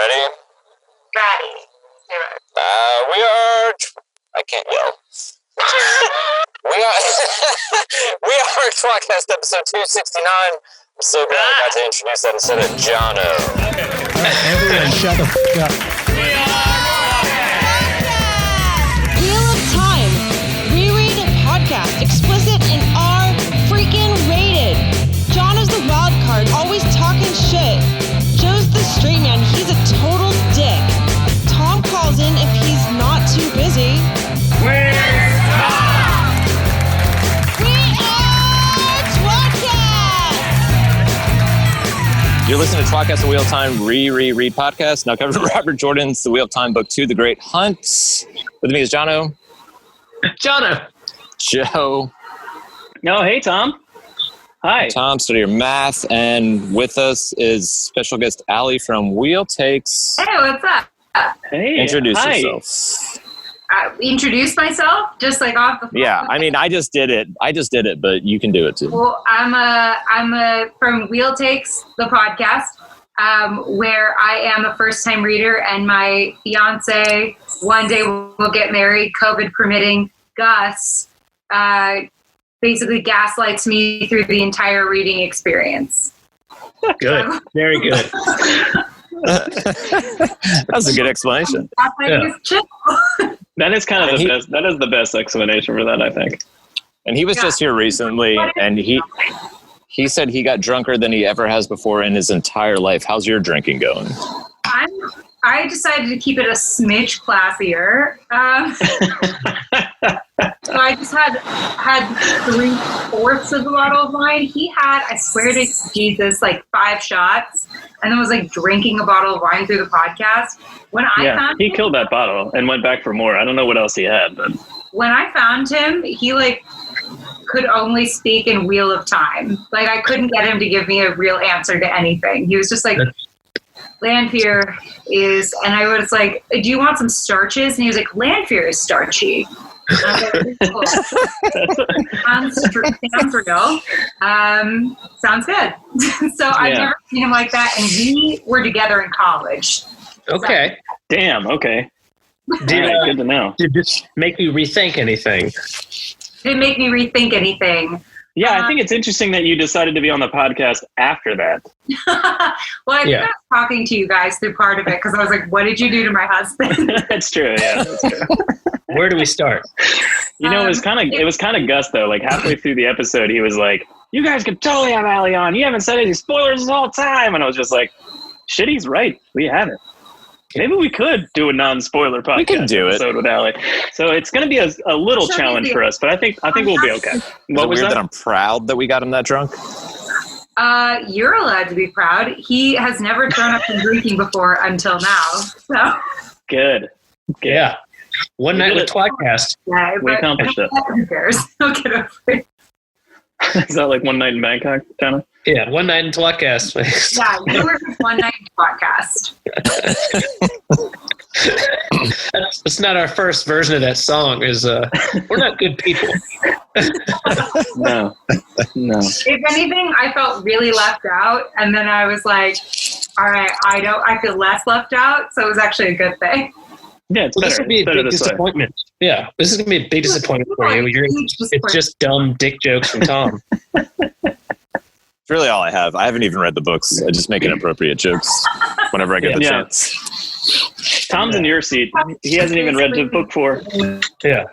Ready? Ready. We are... I can't yell. we are tWoTcast episode 269. I'm so glad I got to introduce that instead of Jono. All right, everyone shut the f*** up. Wheel of Time. Reread podcast. Explicit and R freaking rated. John is the wild card, always talking shit. Joe's the straight man. He's a total dick. Tom calls in if he's not too busy. We are tWoTcast! You're listening to tWoTcast, the Wheel of Time reread podcast. Now covered Robert Jordan's The Wheel of Time, Book 2, The Great Hunt. With me is Jono. Jono. Joe. No, hey, Tom. Hi. Tom, study your math. And with us is special guest Allie from Wheel Takes. Hey, what's up? Hey. Introduce hi. yourself. Introduce myself, just like off the phone. Yeah, I mean, I just did it, but you can do it too. Well, I'm from Wheel Takes, the podcast, where I am a first-time reader, and my fiance, one day we'll get married, COVID permitting, Gus, basically gaslights me through the entire reading experience. Good. Very good. That's a good explanation. Yeah. That is kind of the best. That is the best explanation for that, I think. And he was just here recently, and he said he got drunker than he ever has before in his entire life. How's your drinking going? I decided to keep it a smidge classier. So I just had 3/4 of the bottle of wine. He had, I swear to Jesus, like 5 shots, and then was like drinking a bottle of wine through the podcast. He killed that bottle and went back for more. I don't know what else he had, but when I found him, he like could only speak in Wheel of Time. Like I couldn't get him to give me a real answer to anything. He was just like, Lanfear is, and I was like, do you want some starches? And he was like, Lanfear is starchy. Cool. Sounds real. Sounds good. So I've never seen him like that, and we were together in college. Okay. So. damn. Okay. Good to know. Did this make you rethink anything? Didn't make me rethink anything. Yeah, I think it's interesting that you decided to be on the podcast after that. Well, I think I was talking to you guys through part of it because I was like, what did you do to my husband? That's true. Yeah, that's true. Where do we start? You know, it was kind of Gus though. Like halfway through the episode, he was like, "You guys could totally have Allie on. You haven't said any spoilers the whole time." And I was just like, "Shit, he's right. We haven't. Maybe we could do a non-spoiler podcast. We can do it with Allie." So it's going to be a little challenge for us, but I think we'll be okay. What was that? I'm proud that we got him that drunk. You're allowed to be proud. He has never thrown up from drinking before until now. So good. Yeah. One night with tWoTcast. Yeah, we accomplished it. Who cares? He'll get over it. Is that like one night in Bangkok, Jono? Yeah, one night in tWoTcast. Yeah, you were one night in tWoTcast. That's not our first version of that song. We're not good people. No. If anything, I felt really left out, and then I was like, all right, I feel less left out, so it was actually a good thing. Yeah, it's this would be a big disappointment. Yeah, this is going to be a big disappointment for you. It's just dumb dick jokes from Tom. It's really all I have. I haven't even read the books. I just make inappropriate jokes whenever I get the chance. Tom's in your seat. He hasn't even read the book 4. Yeah.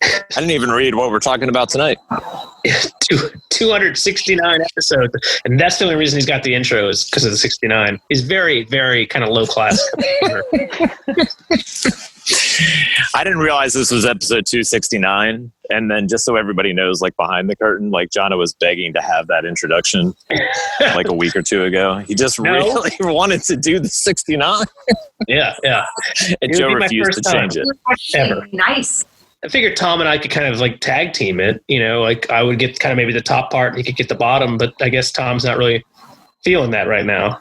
I didn't even read what we're talking about tonight. 269 episodes. And that's the only reason he's got the intro is because of the 69. He's very, very kind of low class. I didn't realize this was episode 269. And then just so everybody knows, like behind the curtain, like Jono was begging to have that introduction like a week or 2 ago. He just really wanted to do the 69. Yeah. And Joe refused to change it. Ever. Nice. I figured Tom and I could kind of like tag team it, you know, like I would get kind of maybe the top part and he could get the bottom, but I guess Tom's not really feeling that right now.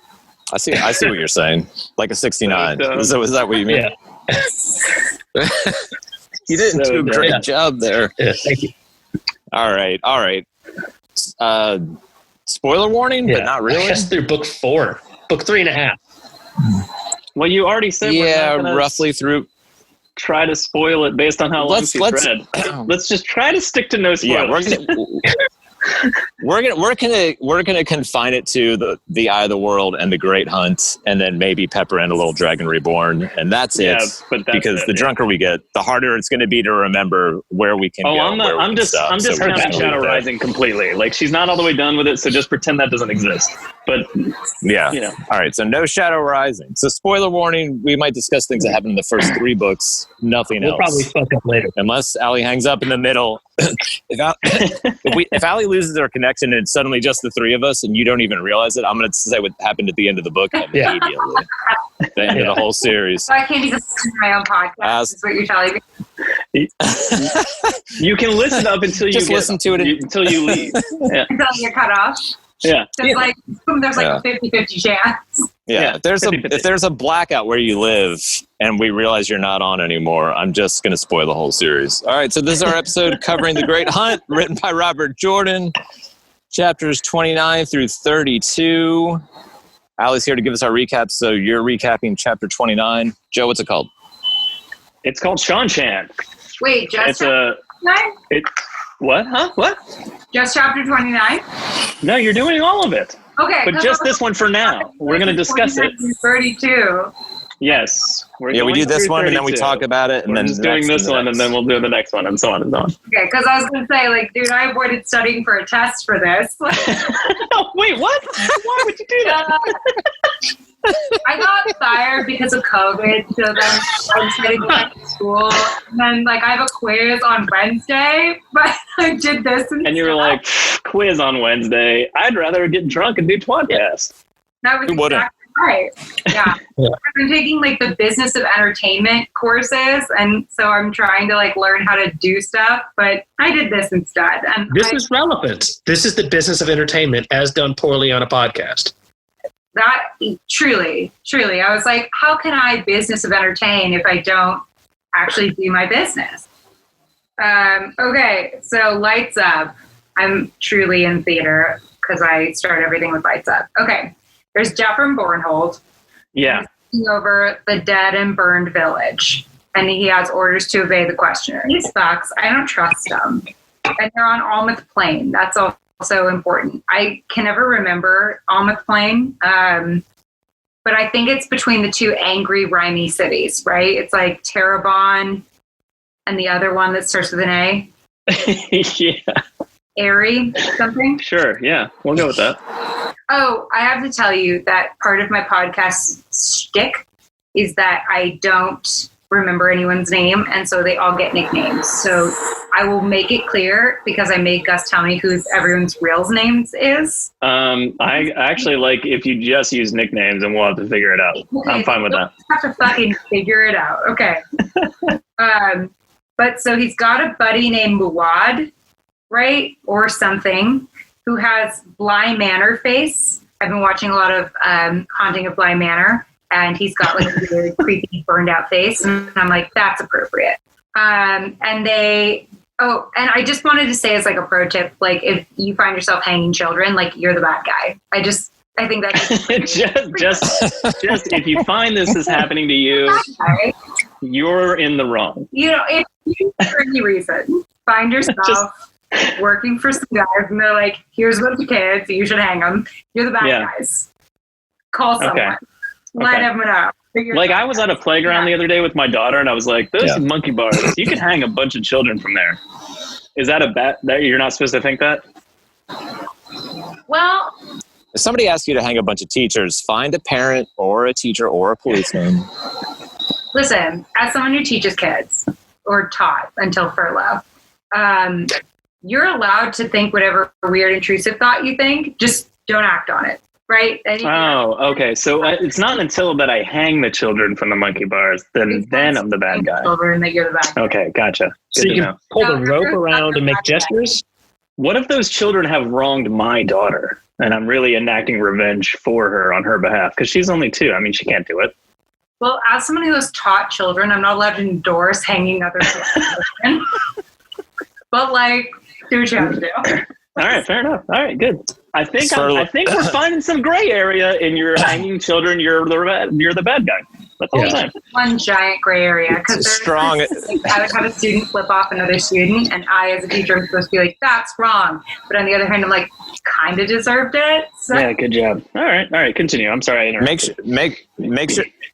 I see what you're saying. Like a 69. Is that what you mean? Yeah. You didn't do a great job there. Yeah, thank you. All right. Spoiler warning, but not really. I guess through book 4, book 3.5. Well, you already said we're not gonna roughly through. try to spoil it based on how long she's read. Let's just try to stick to no spoilers. We're gonna confine it to the Eye of the World and the Great Hunt, and then maybe pepper in a little Dragon Reborn, and that's it. Because the drunker we get, the harder it's going to be to remember where we can go. I'm just counting Shadow Rising completely. Like, she's not all the way done with it, so just pretend that doesn't exist. But yeah, all right. So no Shadow Rising. So spoiler warning: we might discuss things that happen in the first 3 books. Nothing else. We'll probably fuck up later, unless Allie hangs up in the middle. If Allie loses her connection and it's suddenly just the 3 of us and you don't even realize it, I'm going to say what happened at the end of the book immediately. The end of the whole series. So I can't even listen to my own podcast, is what you're telling me. You can listen up until you listen to it until you leave. Yeah. Until you're cut off. Yeah. There's like a 50-50 chance. Yeah. If there's a blackout where you live and we realize you're not on anymore, I'm just going to spoil the whole series. All right. So this is our episode covering The Great Hunt, written by Robert Jordan, chapters 29 through 32. Allie's here to give us our recap. So you're recapping chapter 29. Joe, what's it called? It's called Shanshan. Wait, just chapter 29? What? Huh? What? Just chapter 29? No, you're doing all of it. Okay. But just this one for now. We're going to discuss it. 32. Yes. We do this one and then we talk about it. And then just doing this one and then we'll do the next one and so on and so on. Okay, because I was going to say, like, dude, I avoided studying for a test for this. Oh, wait, what? Why would you do that? I got fired because of COVID, so then I was heading back to school. And then, like, I have a quiz on Wednesday, but I did this instead. And you were like, quiz on Wednesday. I'd rather get drunk and do tWoTcast. That was exactly right. Yeah. I've been taking, like, the business of entertainment courses, and so I'm trying to, like, learn how to do stuff, but I did this instead. And this is relevant. This is the business of entertainment as done poorly on a podcast. That truly, I was like, how can I business of entertain if I don't actually do my business? Okay, so Lights Up. I'm truly in theater because I start everything with Lights Up. Okay, there's Jeffrey Bornhold. Yeah. He's over the dead and burned village, and he has orders to obey the questioner. He sucks. I don't trust him. And they're on Almouth Plain. That's all. So important. I can never remember Almouth Plain, but I think it's between the 2 angry, rhymey cities, right? It's like Terrebonne and the other one that starts with an A. Yeah. Airy something? Sure, yeah. We'll go with that. Oh, I have to tell you that part of my podcast shtick is that I don't remember anyone's name, and so they all get nicknames. So I will make it clear because I made Gus tell me who everyone's real names is. I actually like if you just use nicknames and we'll have to figure it out. Okay, I'm fine with that. Have to fucking figure it out. Okay. But so he's got a buddy named Muad, right? Or something, who has Bly Manor face. I've been watching a lot of Haunting of Bly Manor. And he's got like a really creepy, burned out face. And I'm like, that's appropriate. And I just wanted to say as like a pro tip, like if you find yourself hanging children, like you're the bad guy. I think that's just if you find this is happening to you, you're in the wrong. You know, if you, for any reason, find yourself working for some guys and they're like, here's a bunch of kids, you should hang them. You're the bad guys. Call someone. Okay. Let them know. Like I was at a playground the other day with my daughter and I was like, those monkey bars, you could hang a bunch of children from there. Is that a bet that you're not supposed to think that? Well, if somebody asks you to hang a bunch of teachers, find a parent or a teacher or a policeman. Listen, as someone who teaches kids or taught until furlough, you're allowed to think whatever weird, intrusive thought you think, just don't act on it. Right? Oh, okay. So it's not until that I hang the children from the monkey bars, then I'm the bad guy. And that you're the bad guy. Okay, gotcha. So you can pull the rope around and make gestures? What if those children have wronged my daughter and I'm really enacting revenge for her on her behalf? Because she's only 2. I mean, she can't do it. Well, as someone who has taught children, I'm not allowed to endorse hanging other children. But like, do what you have to do. All right, fair enough. All right, good. I think we're finding some gray area in your hanging children. You're the bad guy. the whole time. One giant gray area because strong. I would have a student flip off another student, and I, as a teacher, am supposed to be like, "That's wrong," but on the other hand, I'm like, kind of deserved it. So. Yeah, good job. All right, continue. I'm sorry I interrupted.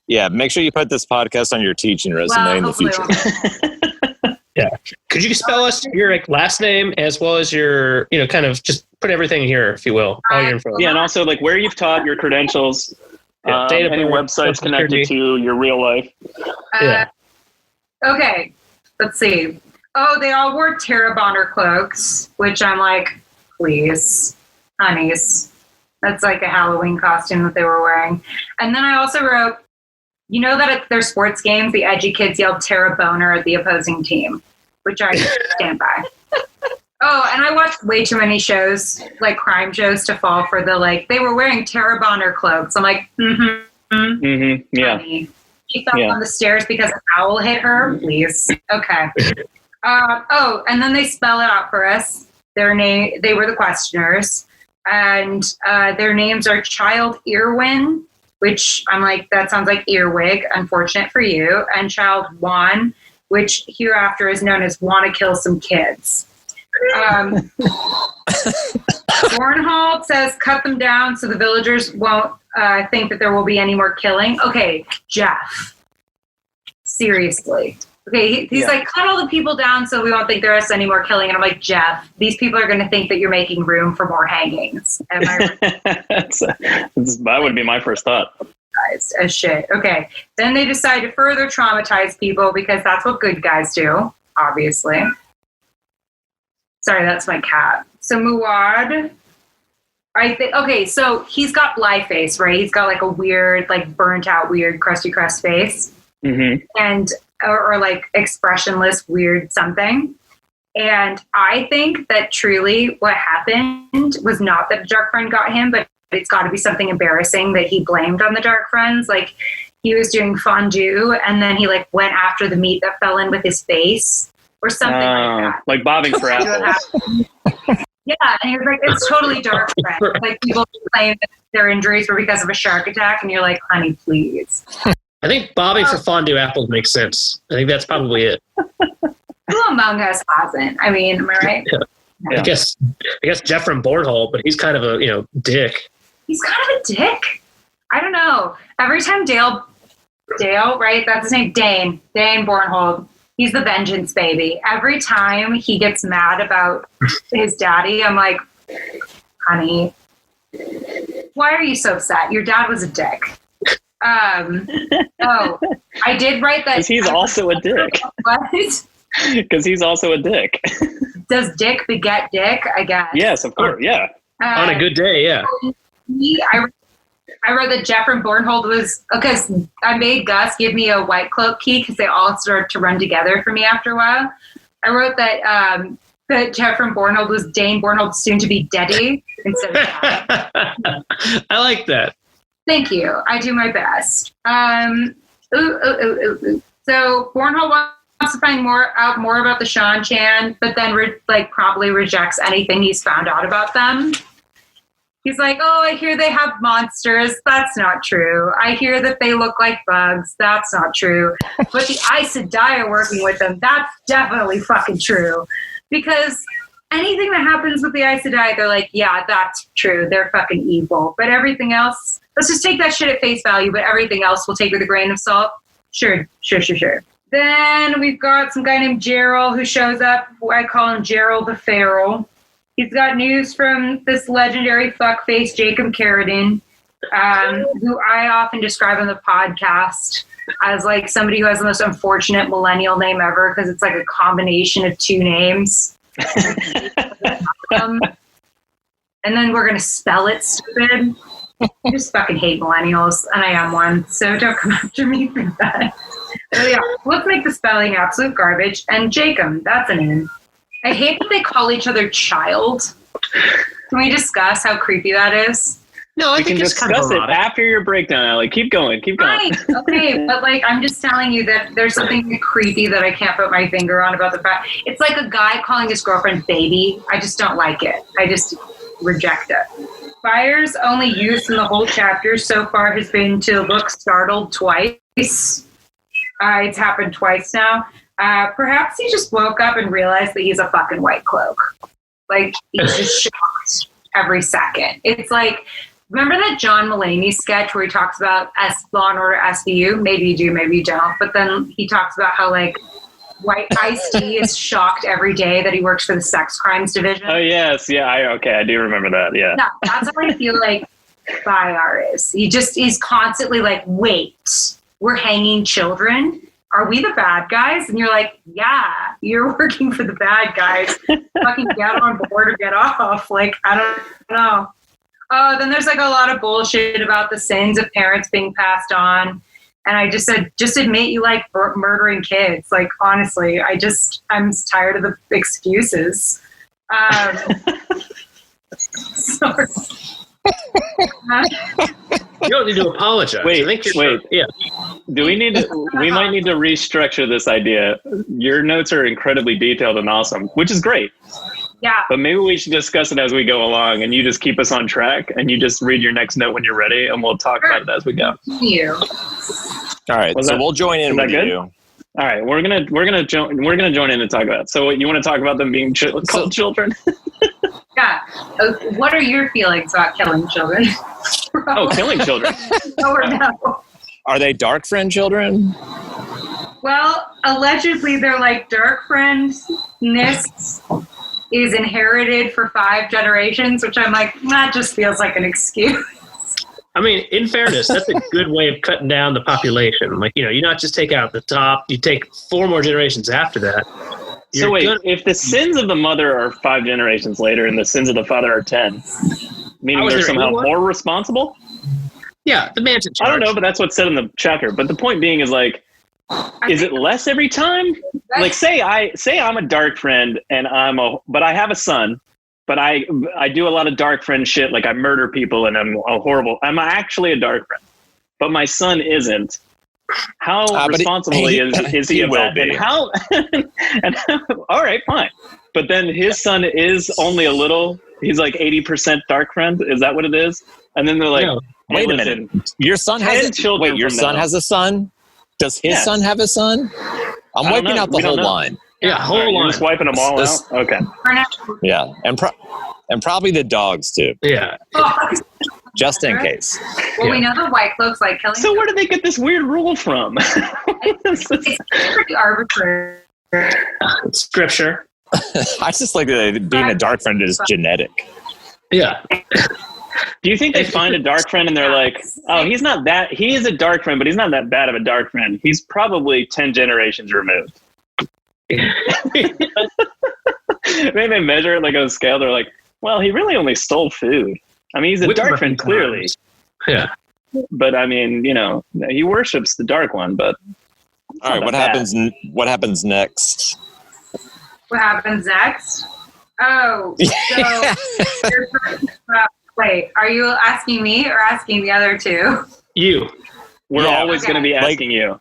Make sure you put this podcast on your teaching resume in the future. Yeah. Could you spell us your last name as well as your, kind of just put everything here, if you will, all your info. Yeah, and also where you've taught, your credentials, any websites connected to your real life. Okay, let's see. Oh, they all wore Tara Bonner cloaks, which I'm like, please, honeys. That's like a Halloween costume that they were wearing. And then I also wrote, that at their sports games, the edgy kids yelled Tara Boner at the opposing team, which I stand by. Oh, and I watched way too many shows, like crime shows, to fall for they were wearing Tara Bonner cloaks. I'm like, yeah. Honey. She fell on the stairs because an owl hit her. Please. Okay. And then they spell it out for us. Their name, they were the questioners, and their names are Child Earwin, which I'm like, that sounds like earwig, unfortunate for you, and Child Juan, which hereafter is known as Wanna Kill Some Kids. Bornhold says cut them down so the villagers won't think that there will be any more killing. Okay, Jeff. Seriously. Okay, he's like, cut all the people down so we won't think there is any more killing. And I'm like, Jeff, these people are going to think that you're making room for more hangings. Am I right? That would be my first thought. As shit. Okay, then they decide to further traumatize people because that's what good guys do, obviously. Sorry, that's my cat. So Muad, so he's got bly face, right? He's got a weird, burnt out, weird, crusty crust face. Mm-hmm. And or expressionless weird something. And I think that truly what happened was not that a dark friend got him, but it's got to be something embarrassing that he blamed on the dark friends. He was doing fondue and then he went after the meat that fell in with his face or something like that. Like bobbing for apples. Yeah, and he was like, it's totally dark friend. People claim that their injuries were because of a shark attack and you're like, honey, please. I think bobbing for fondue apples makes sense. I think that's probably it. Who among us hasn't? I mean, am I right? Yeah. I guess Jeff from Bornhold, but he's kind of a dick. He's kind of a dick. I don't know. Every time Dale, right? That's his name, Dane Bornhold. He's the vengeance baby. Every time he gets mad about his daddy, I'm like, honey, why are you so upset? Your dad was a dick. I did write that. Because he's also a dick. What? Because he's also a dick. Does dick beget dick? I guess. Yes, of course. Yeah. On a good day, yeah. I wrote that Jeff from Bornhold was because I made Gus give me a white cloak key because they all started to run together for me after a while. I wrote that that Jeff from Bornhold was Dane Bornhold's soon to be daddy instead of dad. I like that. Thank you. I do my best. So Bornhold wants to find out more about the Shan Chan, but then promptly rejects anything he's found out about them. He's like, oh, I hear they have monsters. That's not true. I hear that they look like bugs. That's not true. But the Aes Sedai are working with them. That's definitely fucking true. Because anything that happens with the Aes Sedai, they're like, yeah, that's true. They're fucking evil. But everything else, let's just take that shit at face value, but everything else we'll take with a grain of salt. Sure. Then we've got some guy named Gerald who shows up. I call him Gerald the Feral. He's got news from this legendary fuckface, Jacob Carradine, who I often describe on the podcast as somebody who has the most unfortunate millennial name ever because it's a combination of two names. And then we're going to spell it stupid. I just fucking hate millennials, and I am one, so don't come after me for that. So yeah, let's make the spelling absolute garbage. And Jacob, that's a name. I hate that they call each other child. Can we discuss how creepy that is? No, I think we can discuss it after your breakdown, Allie. Keep going. Right. Okay, but I'm just telling you that there's something creepy that I can't put my finger on about the fact. It's like a guy calling his girlfriend baby. I just don't like it. I just reject it. Fire's only use in the whole chapter so far has been to look startled twice. It's happened twice now. Perhaps he just woke up and realized that he's a fucking white cloak. Like, he's just shocked every second. It's like, remember that John Mulaney sketch where he talks about Law and Order SVU? Maybe you do, maybe you don't. But then he talks about how, like, white Ice-T is shocked every day that he works for the sex crimes division. Oh, yes. Yeah, I do remember that. Yeah. No, that's how I feel like Bayar is. He's constantly like, wait, we're hanging children? Are we the bad guys? And you're like, yeah, you're working for the bad guys. Fucking get on board or get off. Like, I don't know. Oh, then there's like a lot of bullshit about the sins of parents being passed on. And I just said, just admit you like murdering kids. Like, honestly, I'm tired of the excuses. Sorry. You don't need to apologize. Wait. Yeah. We might need to restructure this idea. Your notes are incredibly detailed and awesome, which is great. Yeah. But maybe we should discuss it as we go along, and you just keep us on track, and you just read your next note when you're ready, and we'll talk about it as we go. You. All right, we'll join in with you. All right, we're gonna join in and talk about it. So, you want to talk about them being called children? Yeah. What are your feelings about killing children? Oh, killing children. No or no? Are they dark friend children? Well, allegedly they're like dark friendness is inherited for 5 generations, which I'm like, that just feels like an excuse. I mean, in fairness, that's a good way of cutting down the population. Like, you not just take out the top, you take 4 more generations after that. So wait, if the sins of the mother are 5 generations later and the sins of the father are 10, meaning they're somehow more responsible? Yeah, the man's in charge. I don't know, but that's what's said in the chapter. But the point being is like, is it less every time? Like, say I'm a dark friend and but I have a son, but I do a lot of dark friend shit. Like, I murder people and I'm actually a dark friend, but my son isn't. How responsible is he of that? And how? All right, fine. But then his son is only he's like 80% dark friend. Is that what it is? And then they're like, no, wait a minute. Your son has your son has a son? Does his son have a son? I'm wiping out the whole line. Yeah, whole line. Just wiping them all out? Okay. Yeah, and probably the dogs too. Yeah. Just in case. Well, we know the white cloaks like killing. So where did they get this weird rule from? It's pretty arbitrary. Scripture. I just like that being a dark friend is genetic. Yeah. Do you think they find a dark friend and they're like, oh, he is a dark friend, but he's not that bad of a dark friend. He's probably 10 generations removed. Maybe they measure it like on a scale. They're like, well, he really only stole food. I mean, he's a dark friend, clearly. Yeah. But I mean, he worships the dark one, but. All right. What happens next? What happens next? Oh, so wait, are you asking me or asking the other two? You. We're always going to be asking you.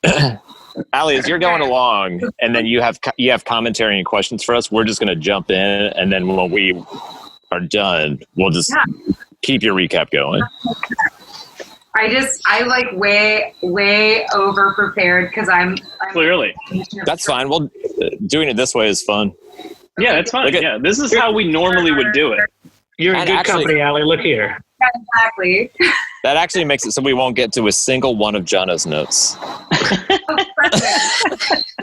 Allie, as you're going along, and then you have commentary and questions for us, we're just going to jump in, and then when we are done, we'll just keep your recap going. I like way over prepared because I'm clearly. That's fine. Well, doing it this way is fun. Yeah, that's fine. Yeah, this is how we normally would do it. You're in good company, Allie. Look here. Exactly. That actually makes it so we won't get to a single one of Jono's notes.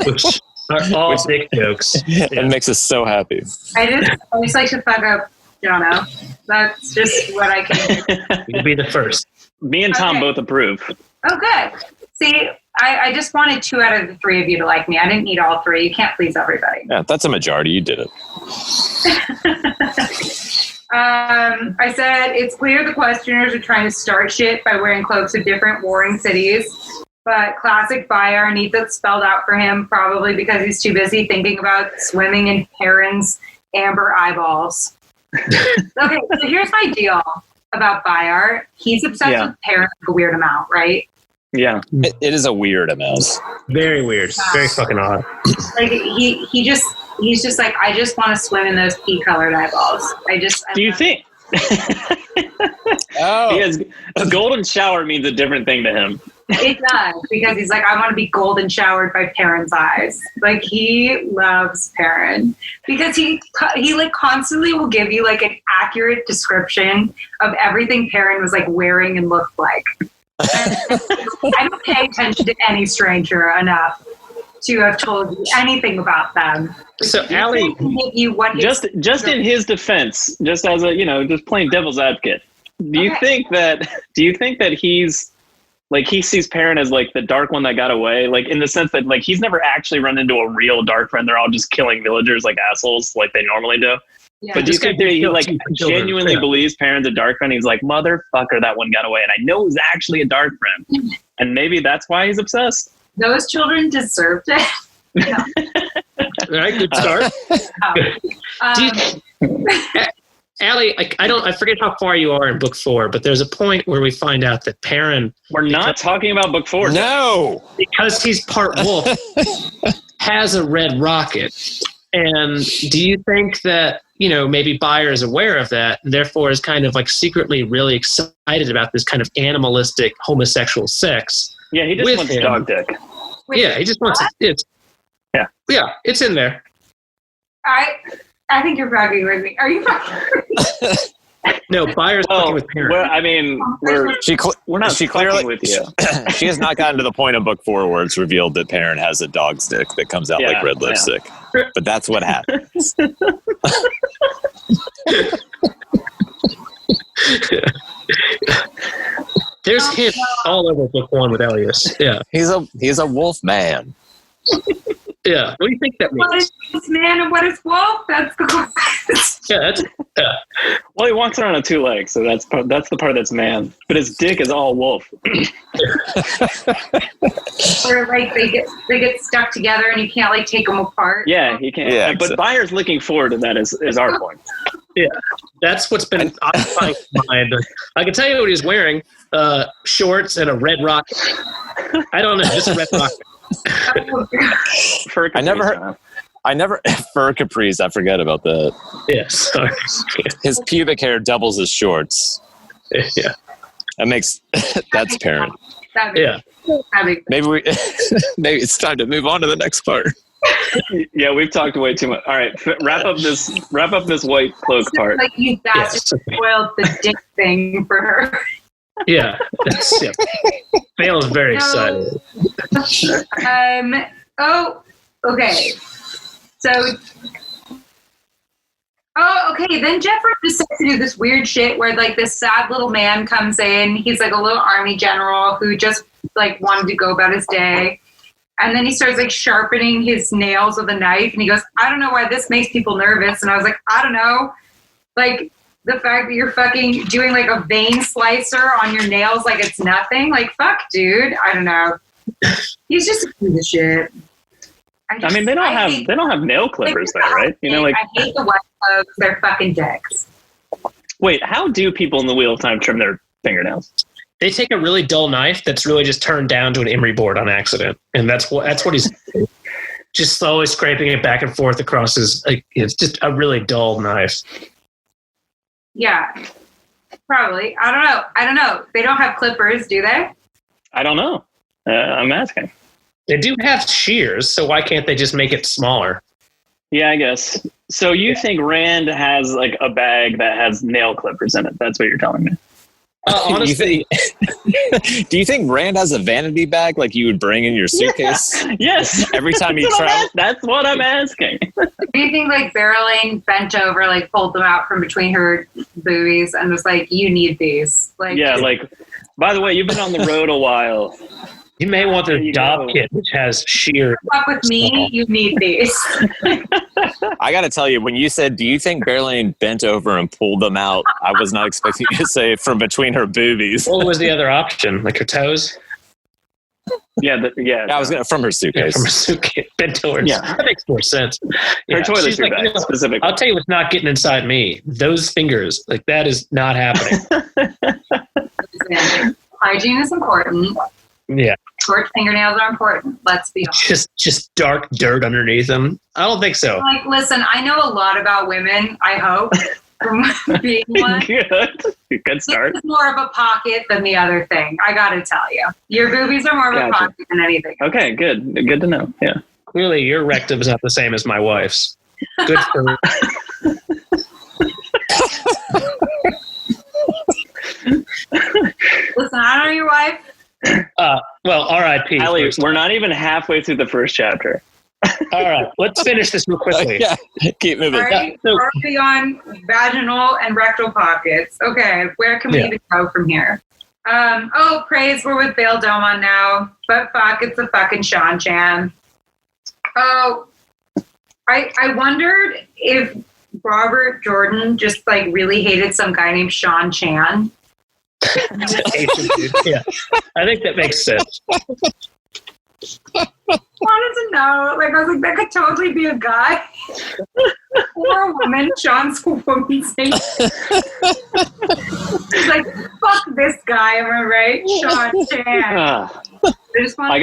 Which are all dick jokes. It makes us so happy. I just like to fuck up Jono. That's just what I can do. You'll be the first. Me and Tom both approve. Oh, good. See, I just wanted 2 out of the 3 of you to like me. I didn't need all 3. You can't please everybody. Yeah, that's a majority. You did it. I said, it's clear the questioners are trying to start shit by wearing cloaks of different warring cities. But classic Bayar needs it spelled out for him, probably because he's too busy thinking about swimming in Heron's amber eyeballs. Okay, so here's my deal about Bayar. He's obsessed with Heron a weird amount, right? Yeah. It is a weird amount. Very weird. Very fucking odd. Like, he's just like, I just want to swim in those pea-colored eyeballs. Do you think? He has a golden shower means a different thing to him. It does, because he's like, I want to be golden showered by Perrin's eyes. Like, he loves Perrin because he like constantly will give you like an accurate description of everything Perrin was like wearing and looked like. And I don't pay attention to any stranger enough to have told you anything about them. So Allie, just in his defense, just as a just plain devil's advocate, do you think that he's like, he sees Perrin as like the dark one that got away, like in the sense that like he's never actually run into a real dark friend? They're all just killing villagers like assholes, like they normally do. Yeah. But do you think that he like genuinely believes Perrin's a dark friend? He's like, motherfucker, that one got away, and I know he's actually a dark friend, and maybe that's why he's obsessed. Those children deserved it. All right, good start. Allie, I forget how far you are in book 4, but there's a point where we find out that Perrin. We're not talking about book 4. No, because he's part wolf, has a red rocket. And do you think that maybe Buyer is aware of that, and therefore is kind of like secretly really excited about this kind of animalistic homosexual sex? Yeah, he just wants dog dick. Yeah, he just wants it. Yeah, it's in there. I think you're fucking with me. Are you fucking with me? No, Buyer's fucking with Perrin. Well, I mean, we're not clearly with you. She has not gotten to the point of book 4 where it's revealed that Perrin has a dog stick that comes out like red lipstick. But that's what happens. There's hints all over book 1 with Elias. Yeah, he's a wolf man. Yeah, what do you think that means? What is this man and what is wolf? That's the question. Yeah, Well, he walks around on 2 legs, so that's the part that's man. But his dick is all wolf. Or like they get stuck together and you can't like take them apart. Yeah, he can't. Yeah, but Buyer's looking forward to that is our point. Yeah, that's what's been occupying my mind. I can tell you what he's wearing: shorts and a red rocket. I don't know, just a red rocket. I never fur capris. I forget about that. Yeah, sorry. His pubic hair doubles his shorts. Yeah, that makes that's Perrin. Yeah, maybe it's time to move on to the next part. Yeah, we've talked way too much. All right, wrap up this white cloak part. Like you bastard spoiled the dick thing for her. Yeah. Vale is very excited. Oh, okay. So, okay. Then Jeffrey decides to do this weird shit where like this sad little man comes in. He's like a little army general who just like wanted to go about his day. And then he starts like sharpening his nails with a knife. And he goes, I don't know why this makes people nervous. And I was like, I don't know. Like, the fact that you're fucking doing like a vein slicer on your nails like it's nothing. Like, fuck, dude. I don't know. He's just a piece of shit. I mean, they don't have nail clippers though, right? I hate the white folks. They're fucking dicks. Wait, how do people in the Wheel of Time trim their fingernails? They take a really dull knife that's really just turned down to an emery board on accident, and that's what he's just slowly scraping it back and forth across his. Like, it's just a really dull knife. Yeah, probably. I don't know. They don't have clippers, do they? I don't know. I'm asking. They do have shears, so why can't they just make it smaller? Yeah, I guess. So you think Rand has like a bag that has nail clippers in it? That's what you're telling me. Honestly, do you think Rand has a vanity bag like you would bring in your suitcase? Yes. Every time you travel? That's what I'm asking. Do you think like Berylane bent over, like pulled them out from between her boobies and was like, you need these? Like, yeah, like, by the way, you've been on the road a while. You may want the Dob kit, which has sheer. Fuck with me, you need these. I got to tell you, when you said, do you think Berylane bent over and pulled them out? I was not expecting you to say from between her boobies. What was the other option? Like her toes? Yeah. I was gonna from her suitcase. Yeah, from her suitcase. Bent over. Yeah. That makes more sense. Her toiletry bag, specifically. I'll tell you what's not getting inside me. Those fingers. Like, that is not happening. Hygiene is important. Yeah. Short fingernails are important. Let's be honest. Just dark dirt underneath them. I don't think so. Like, listen, I know a lot about women, I hope. from being one. Good start. This is more of a pocket than the other thing. I gotta tell you, your boobies are more of a pocket than anything. Okay, good to know. Yeah. Clearly, your rectum is not the same as my wife's. Good for. Listen, I know your wife. Well, R.I.P. Allie, we're not even halfway through the first chapter. All right, let's finish this real quickly. Yeah, keep moving. All right, already on vaginal and rectal pockets. Okay, where can we even go from here? Praise, we're with Bail Domon now, but fuck, it's a fucking Sean Chan. Oh, I wondered if Robert Jordan just like really hated some guy named Sean Chan. Yeah, I think that makes sense. I wanted to know, like, I was like, that could totally be a guy or a woman. Sean's a woman's name. He's like, fuck this guy, am I right? Sean Chan. I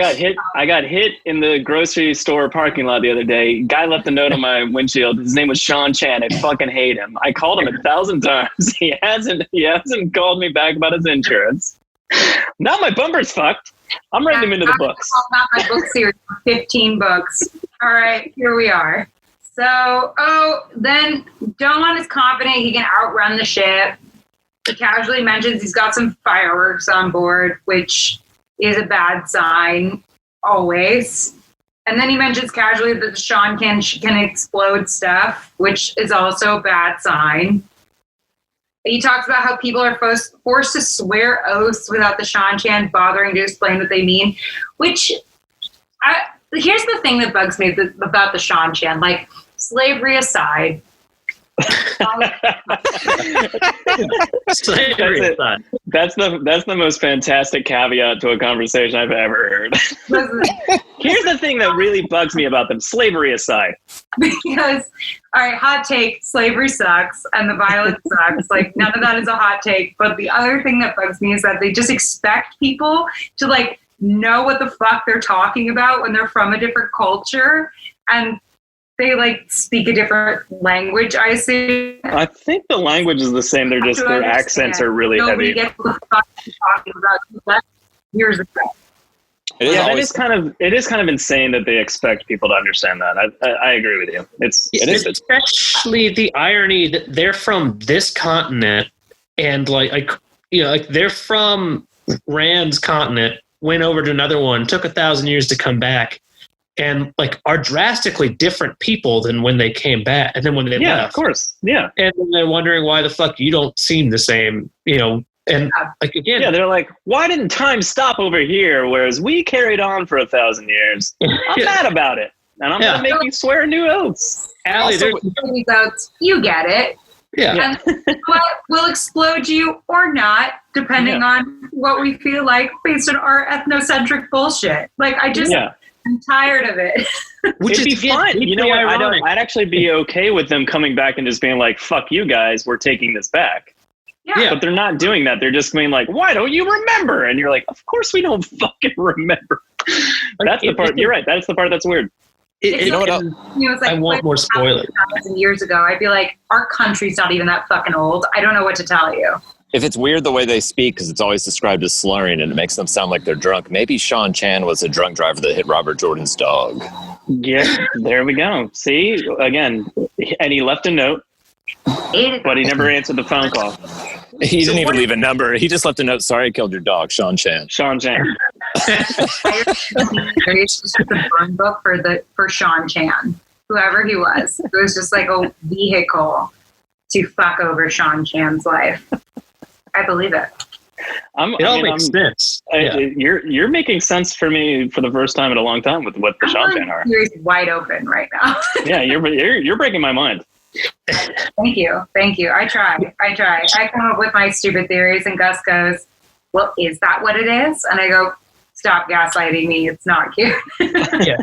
got hit in the grocery store parking lot the other day. Guy left a note on my windshield. His name was Sean Chan. I fucking hate him. I called him 1,000 times. He hasn't called me back about his insurance. Now my bumper's fucked. I'm writing him into the books. Not my book series, 15 books. All right, here we are. So, then Don is confident he can outrun the ship. He casually mentions he's got some fireworks on board, which is a bad sign, always. And then he mentions casually that Sean can explode stuff, which is also a bad sign. He talks about how people are forced to swear oaths without the Sean Chan bothering to explain what they mean, which, here's the thing that bugs me about the Sean Chan. Like, slavery aside, that's the most fantastic caveat to a conversation I've ever heard. Here's the thing that really bugs me about them, slavery aside. Because, all right, hot take, slavery sucks and the violence sucks. Like, none of that is a hot take. But the other thing that bugs me is that they just expect people to, like, know what the fuck they're talking about when they're from a different culture. And they like speak a different language, I assume. I think the language is the same. They're just, their accents are really heavy. Get what the fuck you're talking about years ago. It is kind of insane that they expect people to understand that. I agree with you. It is especially the irony that they're from this continent and like they're from Rand's continent, went over to another one, took 1,000 years to come back, and like are drastically different people than when they came back and then when they left. Yeah, of course. Yeah. And then they're wondering why the fuck you don't seem the same, and like again. Yeah, they're like, why didn't time stop over here? Whereas we carried on for 1,000 years. I'm mad about it. And I'm gonna make you swear new oaths. Allie, these oaths, you get it. Yeah. And what will explode you or not, depending on what we feel like based on our ethnocentric bullshit. Like I'm tired of it. Which would be fine. You know what? I'd actually be okay with them coming back and just being like, fuck you guys, we're taking this back. Yeah. But they're not doing that. They're just being like, why don't you remember? And you're like, of course we don't fucking remember. That's the part. You're right. That's the part that's weird. It's like, I want more spoilers. Years ago, I'd be like, our country's not even that fucking old. I don't know what to tell you. If it's weird the way they speak, because it's always described as slurring and it makes them sound like they're drunk, maybe Sean Chan was a drunk driver that hit Robert Jordan's dog. Yeah, there we go. See, again, and he left a note, but he never answered the phone call. He didn't even leave a number. He just left a note. Sorry, I killed your dog, Sean Chan. Sean Chan. It's just a burn book for Sean Chan, whoever he was. It was just like a vehicle to fuck over Sean Chan's life. I believe it. It all makes sense. You're making sense for me for the first time in a long time with what the Sean Chan are. You're wide open right now. Yeah, you're breaking my mind. Thank you. I try. I come up with my stupid theories, and Gus goes, "Well, is that what it is?" And I go, "Stop gaslighting me. It's not cute." Yeah.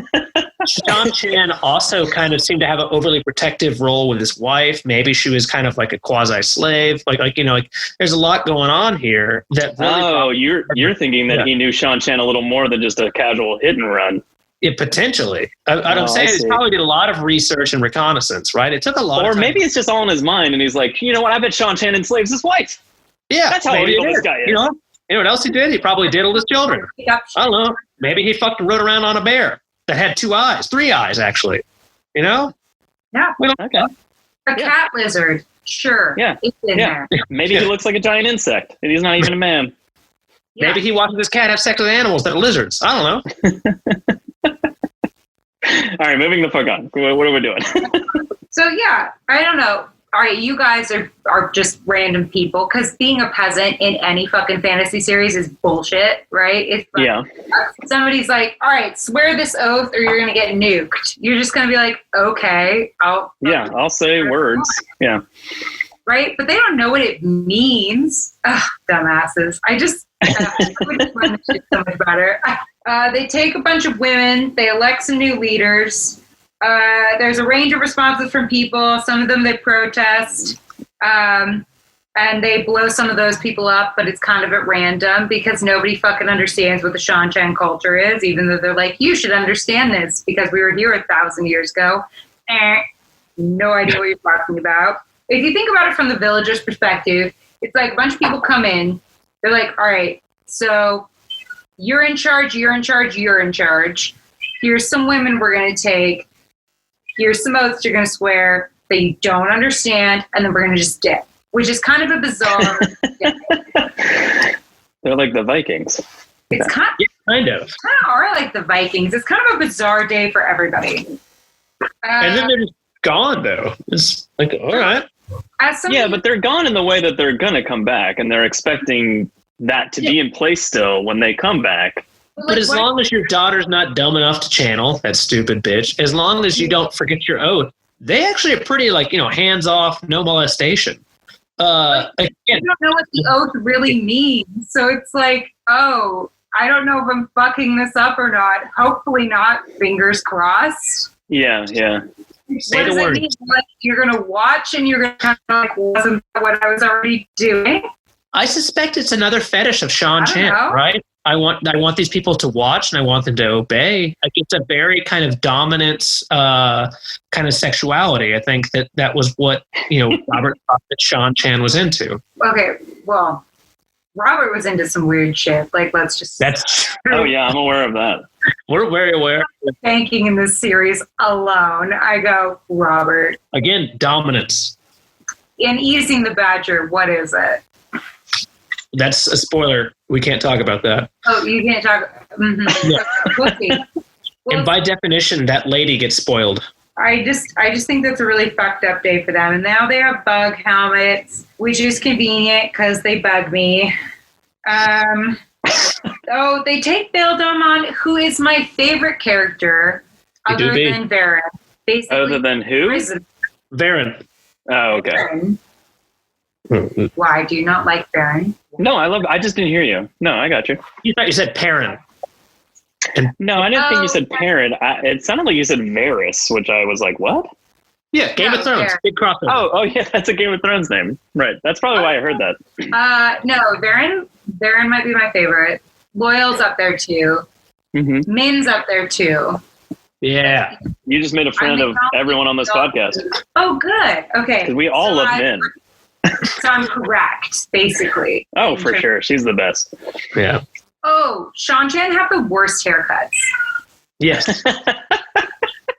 Sean Chan also kind of seemed to have an overly protective role with his wife. Maybe she was kind of like a quasi-slave. Like there's a lot going on here that really you're thinking that he knew Sean Chan a little more than just a casual hit and run. Yeah, potentially. I'm saying he probably did a lot of research and reconnaissance, right? It took a lot of time. Or maybe it's just all in his mind, and he's like, you know what? I bet Sean Chan enslaves his wife. Yeah, that's how evil this guy is. You know what else he did? He probably diddled his children. I don't know. Maybe he rode around on a bear that had 2 eyes, 3 eyes, actually. You know? Yeah. Okay. A cat lizard. Sure. Yeah. It's in there. Maybe he looks like a giant insect, and he's not even a man. Yeah. Maybe he watches his cat have sex with animals that are lizards. I don't know. All right, moving the fuck on. What are we doing? So, yeah, I don't know. All right, you guys are just random people, because being a peasant in any fucking fantasy series is bullshit, right? It's like, somebody's like, all right, swear this oath or you're going to get nuked. You're just going to be like, okay, I'll say words. Yeah. Right? But they don't know what it means. Ugh, dumbasses. I just would find this shit so much better. They take a bunch of women. They elect some new leaders. There's a range of responses from people. Some of them they protest. And they blow some of those people up, but it's kind of at random because nobody fucking understands what the Sean Chan culture is, even though they're like, you should understand this because we were here 1,000 years ago. No idea what you're talking about. If you think about it from the villagers' perspective, it's like a bunch of people come in. They're like, all right, so you're in charge, you're in charge, you're in charge. Here's some women we're going to take. Here's some oaths you're going to swear that you don't understand, and then we're going to just dip, which is kind of a bizarre They're like the Vikings. It's kind of are like the Vikings. It's kind of a bizarre day for everybody. And then they're just gone, though. It's like, all right. But they're gone in the way that they're going to come back, and they're expecting that to be in place still when they come back. But as long as your daughter's not dumb enough to channel, that stupid bitch, as long as you don't forget your oath, they actually are pretty, hands off, no molestation. Again, you don't know what the oath really means. So it's like, oh, I don't know if I'm fucking this up or not. Hopefully not. Fingers crossed. Yeah. Say the word. Mean? Like, you're going to watch and you're going to kind of wasn't that what I was already doing? I suspect it's another fetish of Sean Chan, right? I want these people to watch and I want them to obey. Like, it's a very kind of dominance kind of sexuality. I think that was what, Robert thought that Sean Chan was into. Okay, well, Robert was into some weird shit. Like, let's just... That's true. Oh, yeah, I'm aware of that. We're very aware. Thanking in this series alone, I go, Robert. Again, dominance. And easing the badger, what is it? That's a spoiler. We can't talk about that. Oh, you can't talk... Mm-hmm. Yeah. We'll see. And by definition, that lady gets spoiled. I just think that's a really fucked up day for them. And now they have bug helmets, which is convenient because they bug me. Oh, they take Bildum on, who is my favorite character, other than Varen. Basically, other than who? Varen. Oh, okay. Varen. Why do you not like Varen? No, I just didn't hear you. No, I got you. You thought you said Perrin. No, I didn't think you said Perrin. It sounded like you said Varys, which I was like, what? Yeah, Game of Thrones. Big crossover. Oh, yeah, that's a Game of Thrones name. Right. That's probably why I heard that. No, Varen might be my favorite. Loyal's up there too. Mm-hmm. Min's up there too. Yeah. You just made a friend of everyone on this podcast. Oh, good. Okay. Because we all love Min. So I'm correct, basically. Oh, for sure. She's the best. Yeah. Oh, Sean Chan have the worst haircuts. Yes.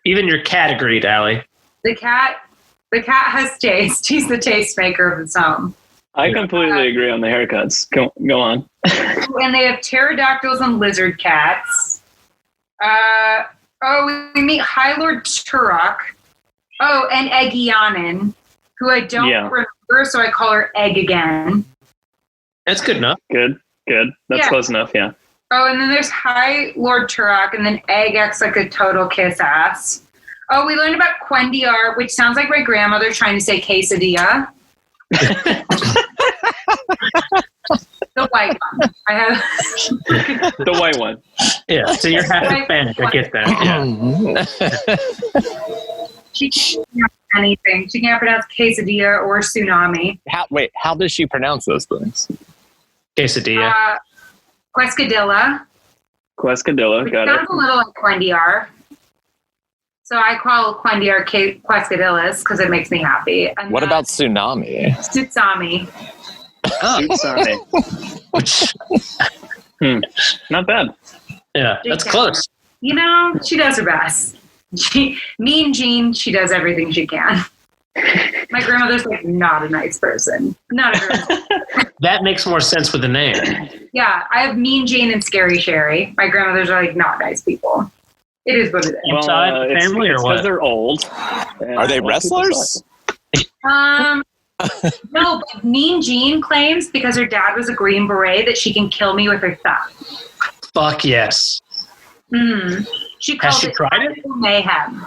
Even your cat agreed, Allie. The cat has taste. He's the tastemaker of his own. I completely agree on the haircuts. Go on. And they have pterodactyls and lizard cats. We meet High Lord Turok. Oh, and Eggianen, who I don't remember, so I call her Egg again. That's good enough. Good. That's close enough, yeah. Oh, and then there's High Lord Turok, and then Egg acts like a total kiss ass. Oh, we learned about Quendiar, which sounds like my grandmother trying to say quesadilla. The white one. I have the white one. Yeah, so you're half Hispanic. I get that. Yeah. She can't pronounce anything. She can't pronounce quesadilla or tsunami. How does she pronounce those things? Quesadilla. Quesadilla Quescadilla, got it. Sounds a little like Quendiar. So I call Quendiar Quescadillas because it makes me happy. And What about Tsunami? Tsutsami? Not bad. Yeah, that's close. You know, she does her best. Mean Jean, she does everything she can. My grandmother's like not a nice person. Not a very That makes more sense with the name. Yeah, I have Mean Jane and Scary Sherry. My grandmothers are like not nice people. It is what it is. Inside the family or what? Because they're old. Are they wrestlers? No, but Mean Jean claims because her dad was a Green Beret that she can kill me with her thumb. Fuck yes. She calls Has she it tried it? tactical mayhem.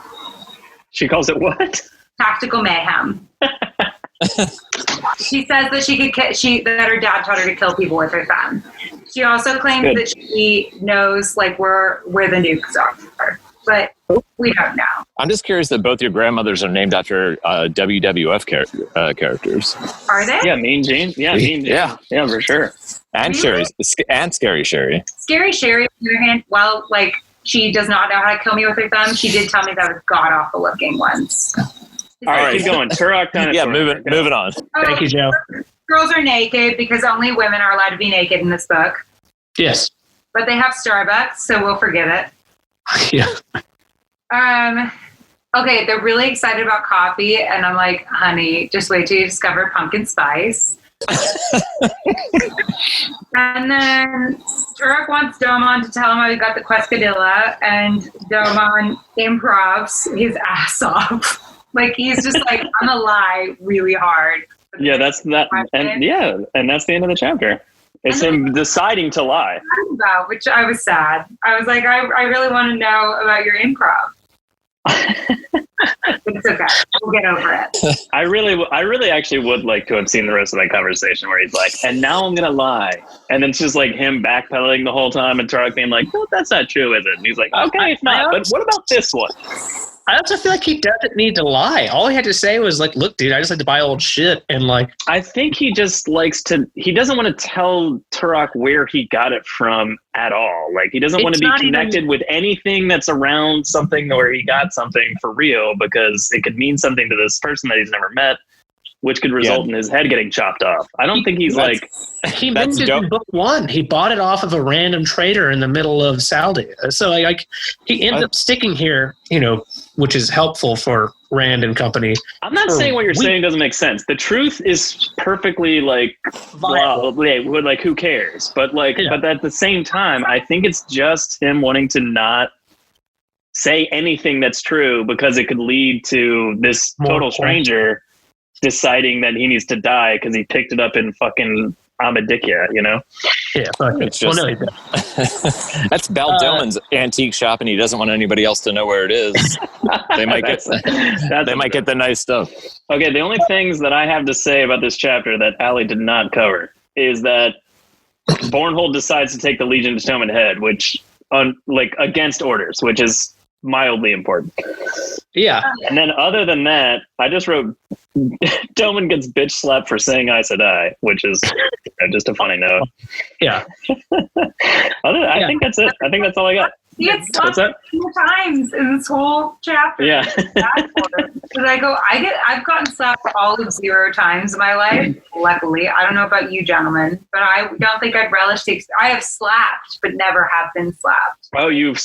She calls it what? Tactical mayhem. She says that that her dad taught her to kill people with her thumb. She also claims that she knows like where the nukes are, but we don't know. I'm just curious that both your grandmothers are named after WWF characters. Are they? Yeah, Mean Jean. Yeah, Mean Jean. Yeah, for sure. And Really? and Scary Sherry. Scary Sherry, on the other hand, well, like she does not know how to kill me with her thumb. She did tell me that I was god awful looking once. All right, keep going. Turok dinosaur. Yeah, moving on. Thank you, Joe. Girls are naked because only women are allowed to be naked in this book. Yes. But they have Starbucks, so we'll forget it. Yeah. Okay, they're really excited about coffee, and I'm like, honey, just wait till you discover pumpkin spice. And then Turok wants Domon to tell him how he got the Quescadilla, and Domon improvs his ass off. Like, he's just like, I'm gonna lie really hard. Yeah, that's that. And that's the end of the chapter. It's him deciding to lie. About, which I was sad. I was like, I really want to know about your improv. It's okay. We'll get over it. I really actually would like to have seen the rest of that conversation where he's like, and now I'm going to lie. And then it's just like him backpedaling the whole time and Turok being like, no, that's not true, is it? And he's like, okay, it's not. But what about this one? I also feel like he doesn't need to lie. All he had to say was like, look, dude, I just like to buy old shit. And like, I think he just he doesn't want to tell Turok where he got it from at all. Like, he doesn't want to be connected with anything that's around something where he got something for real, because it could mean something to this person that he's never met, which could result in his head getting chopped off. I don't think he's like... He mentioned in book 1, he bought it off of a random trader in the middle of Saldia. So like he ended up sticking here, which is helpful for Rand and company. I'm not saying what you're saying doesn't make sense. The truth is perfectly like, like who cares? But but at the same time, I think it's just him wanting to not say anything that's true, because it could lead to this total stranger deciding that he needs to die because he picked it up in fucking Ahmadiyya, Yeah, fuck it. It's just, that's Bal Dillman's antique shop, and he doesn't want anybody else to know where it is. They might get the nice stuff. Okay, the only things that I have to say about this chapter that Allie did not cover is that Bornhold decides to take the Legion of Stoneman Head, which against orders, which is mildly important. Yeah. And then other than that, I just wrote Doman gets bitch slapped for saying Aes Sedai, which is just a funny note. Yeah. I think that's it. I think that's all I got. He gets slapped 2 times in this whole chapter. Yeah. Because I've gotten slapped all of 0 times in my life. Luckily, I don't know about you gentlemen, but I don't think I'd relish I have slapped, but never have been slapped. Oh, you've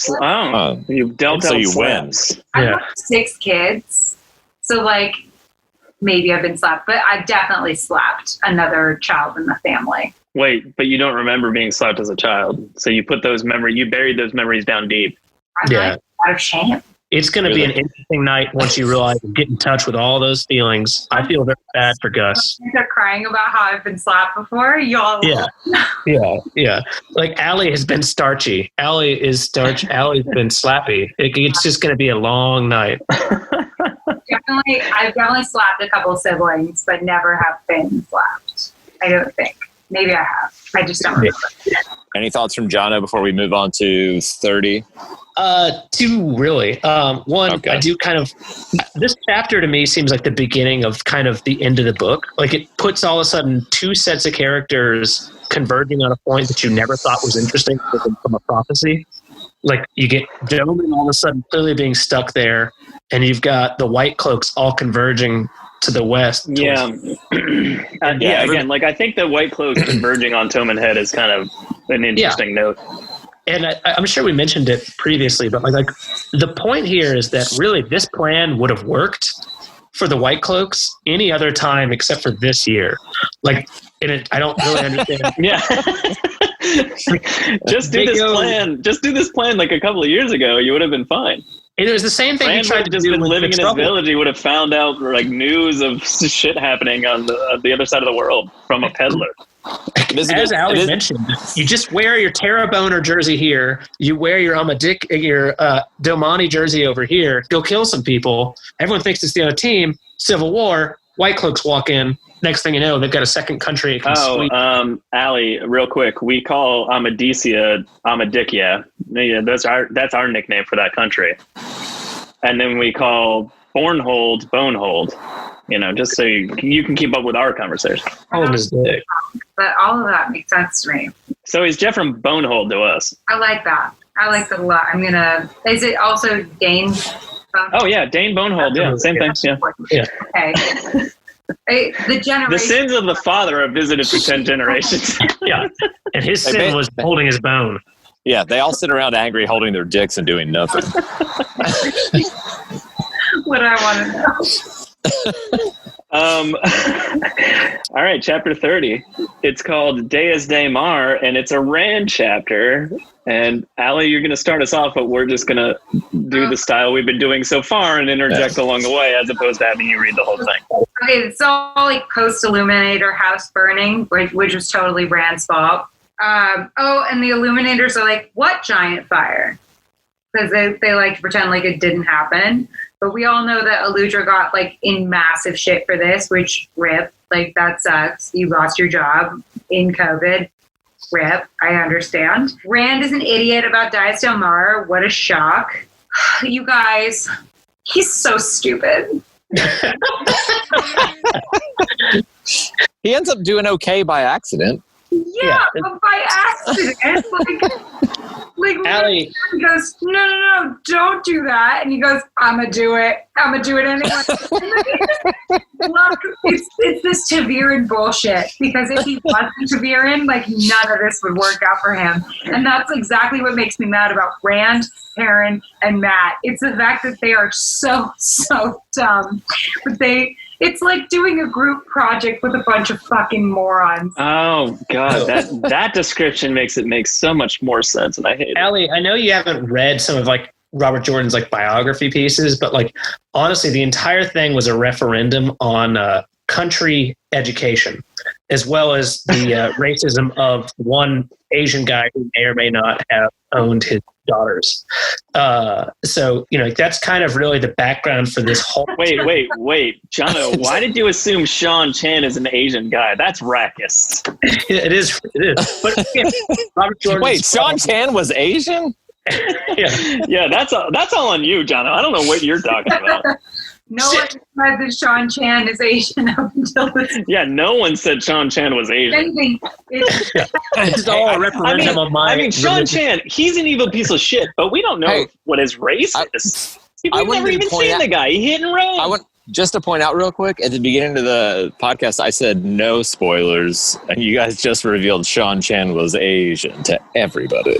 dealt out you slaps. I've got 6 kids, so maybe I've been slapped, but I've definitely slapped another child in the family. Wait, but you don't remember being slapped as a child. So you buried those memories down deep. I'm out of shame. It's going to be an interesting night once you realize you get in touch with all those feelings. I feel very bad for Gus. They're crying about how I've been slapped before. Y'all. Yeah. Like Allie has been starchy. Allie is starch. Allie's been slappy. It's just going to be a long night. I've definitely slapped a couple of siblings, but never have been slapped. I don't think. Maybe I have. I just don't remember. Any thoughts from Jono before we move on to 30? 2 really. One, okay. I do this chapter to me seems like the beginning of kind of the end of the book. Like it puts all of a sudden 2 sets of characters converging on a point that you never thought was interesting from a prophecy. Like you get Doman all of a sudden clearly being stuck there, and you've got the White Cloaks all converging to the west. Yeah. Again, like I think the White Cloaks converging on Toman Head is kind of an interesting note. And I'm sure we mentioned it previously, but like the point here is that really this plan would have worked for the White Cloaks any other time except for this year. Like, I don't really understand. Yeah. Just do this plan like a couple of years ago. You would have been fine. It was the same thing. Rand he tried to just do been with living in his village. He would have found out like news of shit happening on the other side of the world from a peddler. As Ali mentioned, you just wear your Terra Boner jersey here. You wear your Domani jersey over here. Go kill some people. Everyone thinks it's the other team. Civil War. White Cloaks walk in. Next thing you know, they've got a second country. Ali, real quick, we call Amadisia Amadikia. Yeah, that's our nickname for that country. And then we call Bornhold Bonehold. You know, just so you can keep up with our conversation. Hold his dick. But all of that makes sense to me. So he's Jeff from Bonehold to us. I like that. I like that a lot. Is it also Dane? Oh yeah, Dane Bonehold. Yeah, same thing. Yeah. Okay. The sins of the father are visited for 10 generations. Yeah, and his sin was holding his bone. Yeah, they all sit around angry, holding their dicks and doing nothing. What I want to know. All right, chapter 30. It's called Deus de Mar, and it's a Rand chapter. And Allie, you're going to start us off, but we're just going to do the style we've been doing so far and interject along the way, as opposed to having you read the whole thing. Okay, it's all like post-Illuminator house burning, which was totally Rand's fault. And the Illuminators are like, what giant fire? Because they like to pretend like it didn't happen. But we all know that Aludra got like in massive shit for this, which rip, like that sucks. You lost your job in COVID. Rip, I understand. Rand is an idiot about Dias Del Mar. What a shock. You guys, he's so stupid. He ends up doing okay by accident. Yeah, but by accident. Like Allie. He goes, no, don't do that. And he goes, I'm going to do it. I'm going to do it anyway. Look, it's this Taviran bullshit. Because if he wasn't Taviran, like none of this would work out for him. And that's exactly what makes me mad about Rand, Perrin, and Matt. It's the fact that they are so dumb. But it's like doing a group project with a bunch of fucking morons. Oh God, that description makes so much more sense, and I hate it. Allie, I know you haven't read some of like Robert Jordan's like biography pieces, but like honestly, the entire thing was a referendum on country education, as well as the racism of one Asian guy who may or may not have owned his daughters. So, you know, that's kind of really the background for this whole... Wait. Jono, why did you assume Sean Chan is an Asian guy? That's racist. It is. But Robert Jordan's... Wait, Sean Chan was Asian? Yeah, that's all on you, Jono. I don't know what you're talking about. No one said that Sean Chan is Asian up until this. Yeah, no one said Sean Chan was Asian. It's all a referendum of my... I mean, Sean Chan, he's an evil piece of shit, but we don't know what his race is. We've never even seen the guy. He hit and ran. Just to point out real quick, at the beginning of the podcast, I said no spoilers, and you guys just revealed Sean Chan was Asian to everybody.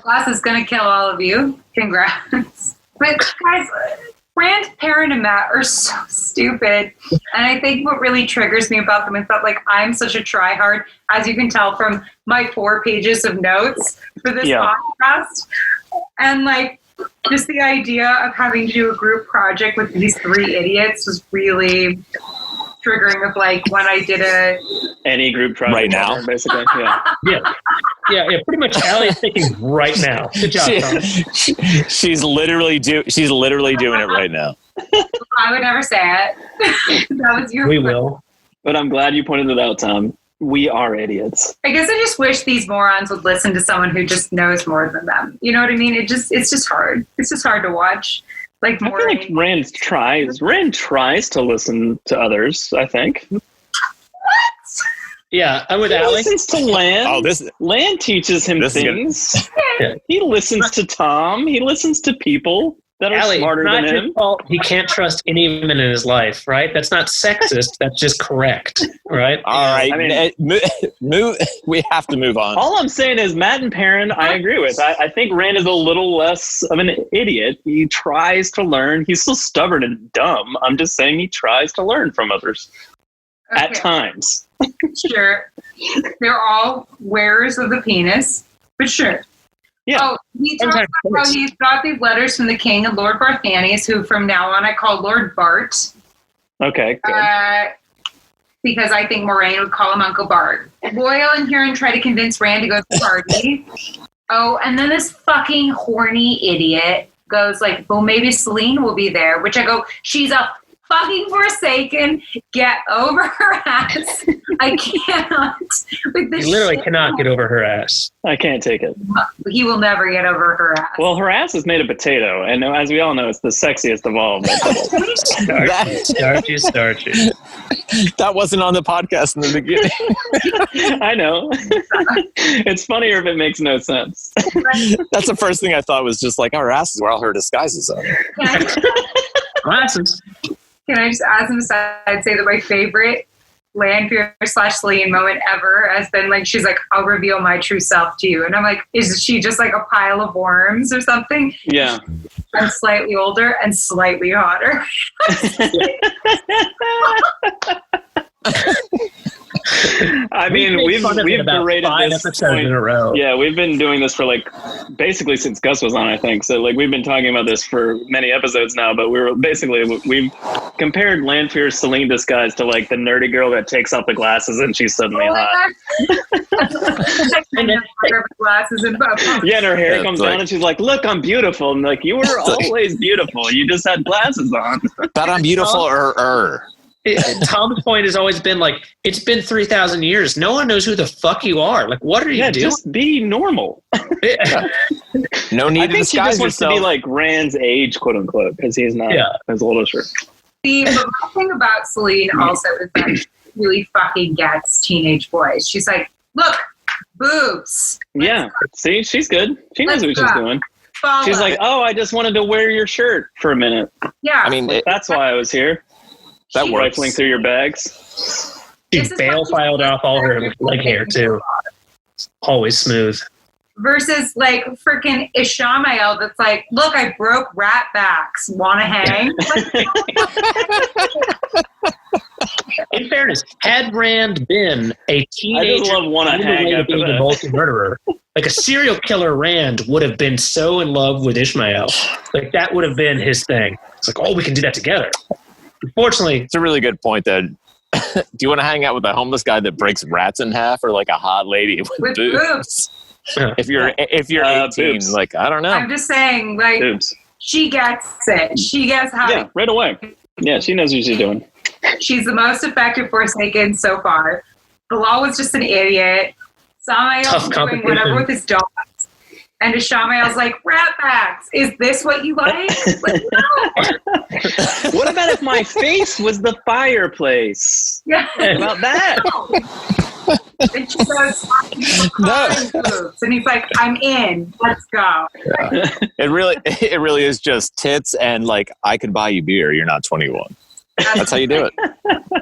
Glass is going to kill all of you. Congrats. But guys, Rand, Perrin, and Matt are so stupid. And I think what really triggers me about them is that, like, I'm such a tryhard, as you can tell from my 4 pages of notes for this podcast. And, like, just the idea of having to do a group project with these 3 idiots was really triggering of, like, when I did any group project right now, ever, basically. Yeah, pretty much Allie's thinking right now. Good job, Tom. She's literally doing it right now. I would never say it. That was your... We will. But I'm glad you pointed it out, Tom. We are idiots. I guess I just wish these morons would listen to someone who just knows more than them. You know what I mean? It's just hard. It's just hard to watch. Like, more... I feel like Rand tries to listen to others, I think. What? Yeah, I'm with He Allie. listens to Lan. Lan teaches him things. He listens to Tom. He listens to people that are smarter than him. He can't trust any women in his life, right? That's not sexist. That's just correct, right? All right. I mean, we have to move on. All I'm saying is Matt and Perrin, I agree with. I think Rand is a little less of an idiot. He tries to learn. He's still stubborn and dumb. I'm just saying he tries to learn from others at times. Sure. They're all wearers of the penis, but sure. Yeah. Oh, he talks about how he's got these letters from the king and Lord Barthanes, who from now on I call Lord Bart. Okay, good. Because I think Moraine would call him Uncle Bart. Loyal and Huron try to convince Rand to go to the party. Oh, and then this fucking horny idiot goes like, well, maybe Selene will be there, which I go, she's a fucking Forsaken. Get over her ass. I cannot. With this He literally cannot get over her ass. I can't take it. He will never get over her ass. Well, her ass is made of potato, and as we all know, it's the sexiest of all vegetables. Starchy. That wasn't on the podcast in the beginning. I know. It's funnier if it makes no sense. That's the first thing I thought was just like, our asses were all her disguises on. Glasses. Can I just, as an aside, say that my favorite Lanfear / Selene moment ever has been like, she's like, I'll reveal my true self to you. And I'm like, is she just like a pile of worms or something? Yeah. I'm slightly older and slightly hotter. I mean, we've berated 5 this episodes in a row. Yeah, we've been doing this for like basically since Gus was on, I think. So like we've been talking about this for many episodes now. But we've compared Lanfear's Selene disguise to like the nerdy girl that takes off the glasses and she's suddenly hot. Glasses and yeah, and her hair comes down and she's like, "Look, I'm beautiful." And like, you were always beautiful. You just had glasses on. But I'm beautiful. Tom's point has always been like, it's been 3,000 years. No one knows who the fuck you are. Like, what are you doing? Just be normal. No need I to think she disguise just wants to yourself. be like Rand's age, quote unquote, because he's not as old as her. The thing about Selene also is that she really fucking gets teenage boys. She's like, look, boobs. Yeah. See, she's good. She knows what she's doing. Follow. She's like, oh, I just wanted to wear your shirt for a minute. Yeah. I mean, That's why I was here. that works. Rifling through your bags. She bail filed off all her leg hair too. Always smooth. Versus like freaking Ishmael that's like, look, I broke rat backs. Wanna hang? In fairness, had Rand been a teenager, I just love wanna hang after being a multi-murderer, like a serial killer, Rand would have been so in love with Ishmael. Like that would have been his thing. It's like, oh, we can do that together. Unfortunately, It's a really good point that do you want to hang out with a homeless guy that breaks rats in half or like a hot lady with boobs? If you're 18, boobs. like, I don't know. I'm just saying, like, Boobs. she gets it. She gets how Yeah, right away. Yeah, she knows what she's doing. she's the most effective Forsaken so far. Bilal was just an idiot. Samael's doing whatever with his dogs. And Ishmael's like, rat backs, is this what you like? Like, no. What about if my face was the fireplace? Yeah. What about that? And she goes, boobs. And he's like, I'm in. Let's go. It really is just tits and like, I could buy you beer. You're not 21. That's how you do it.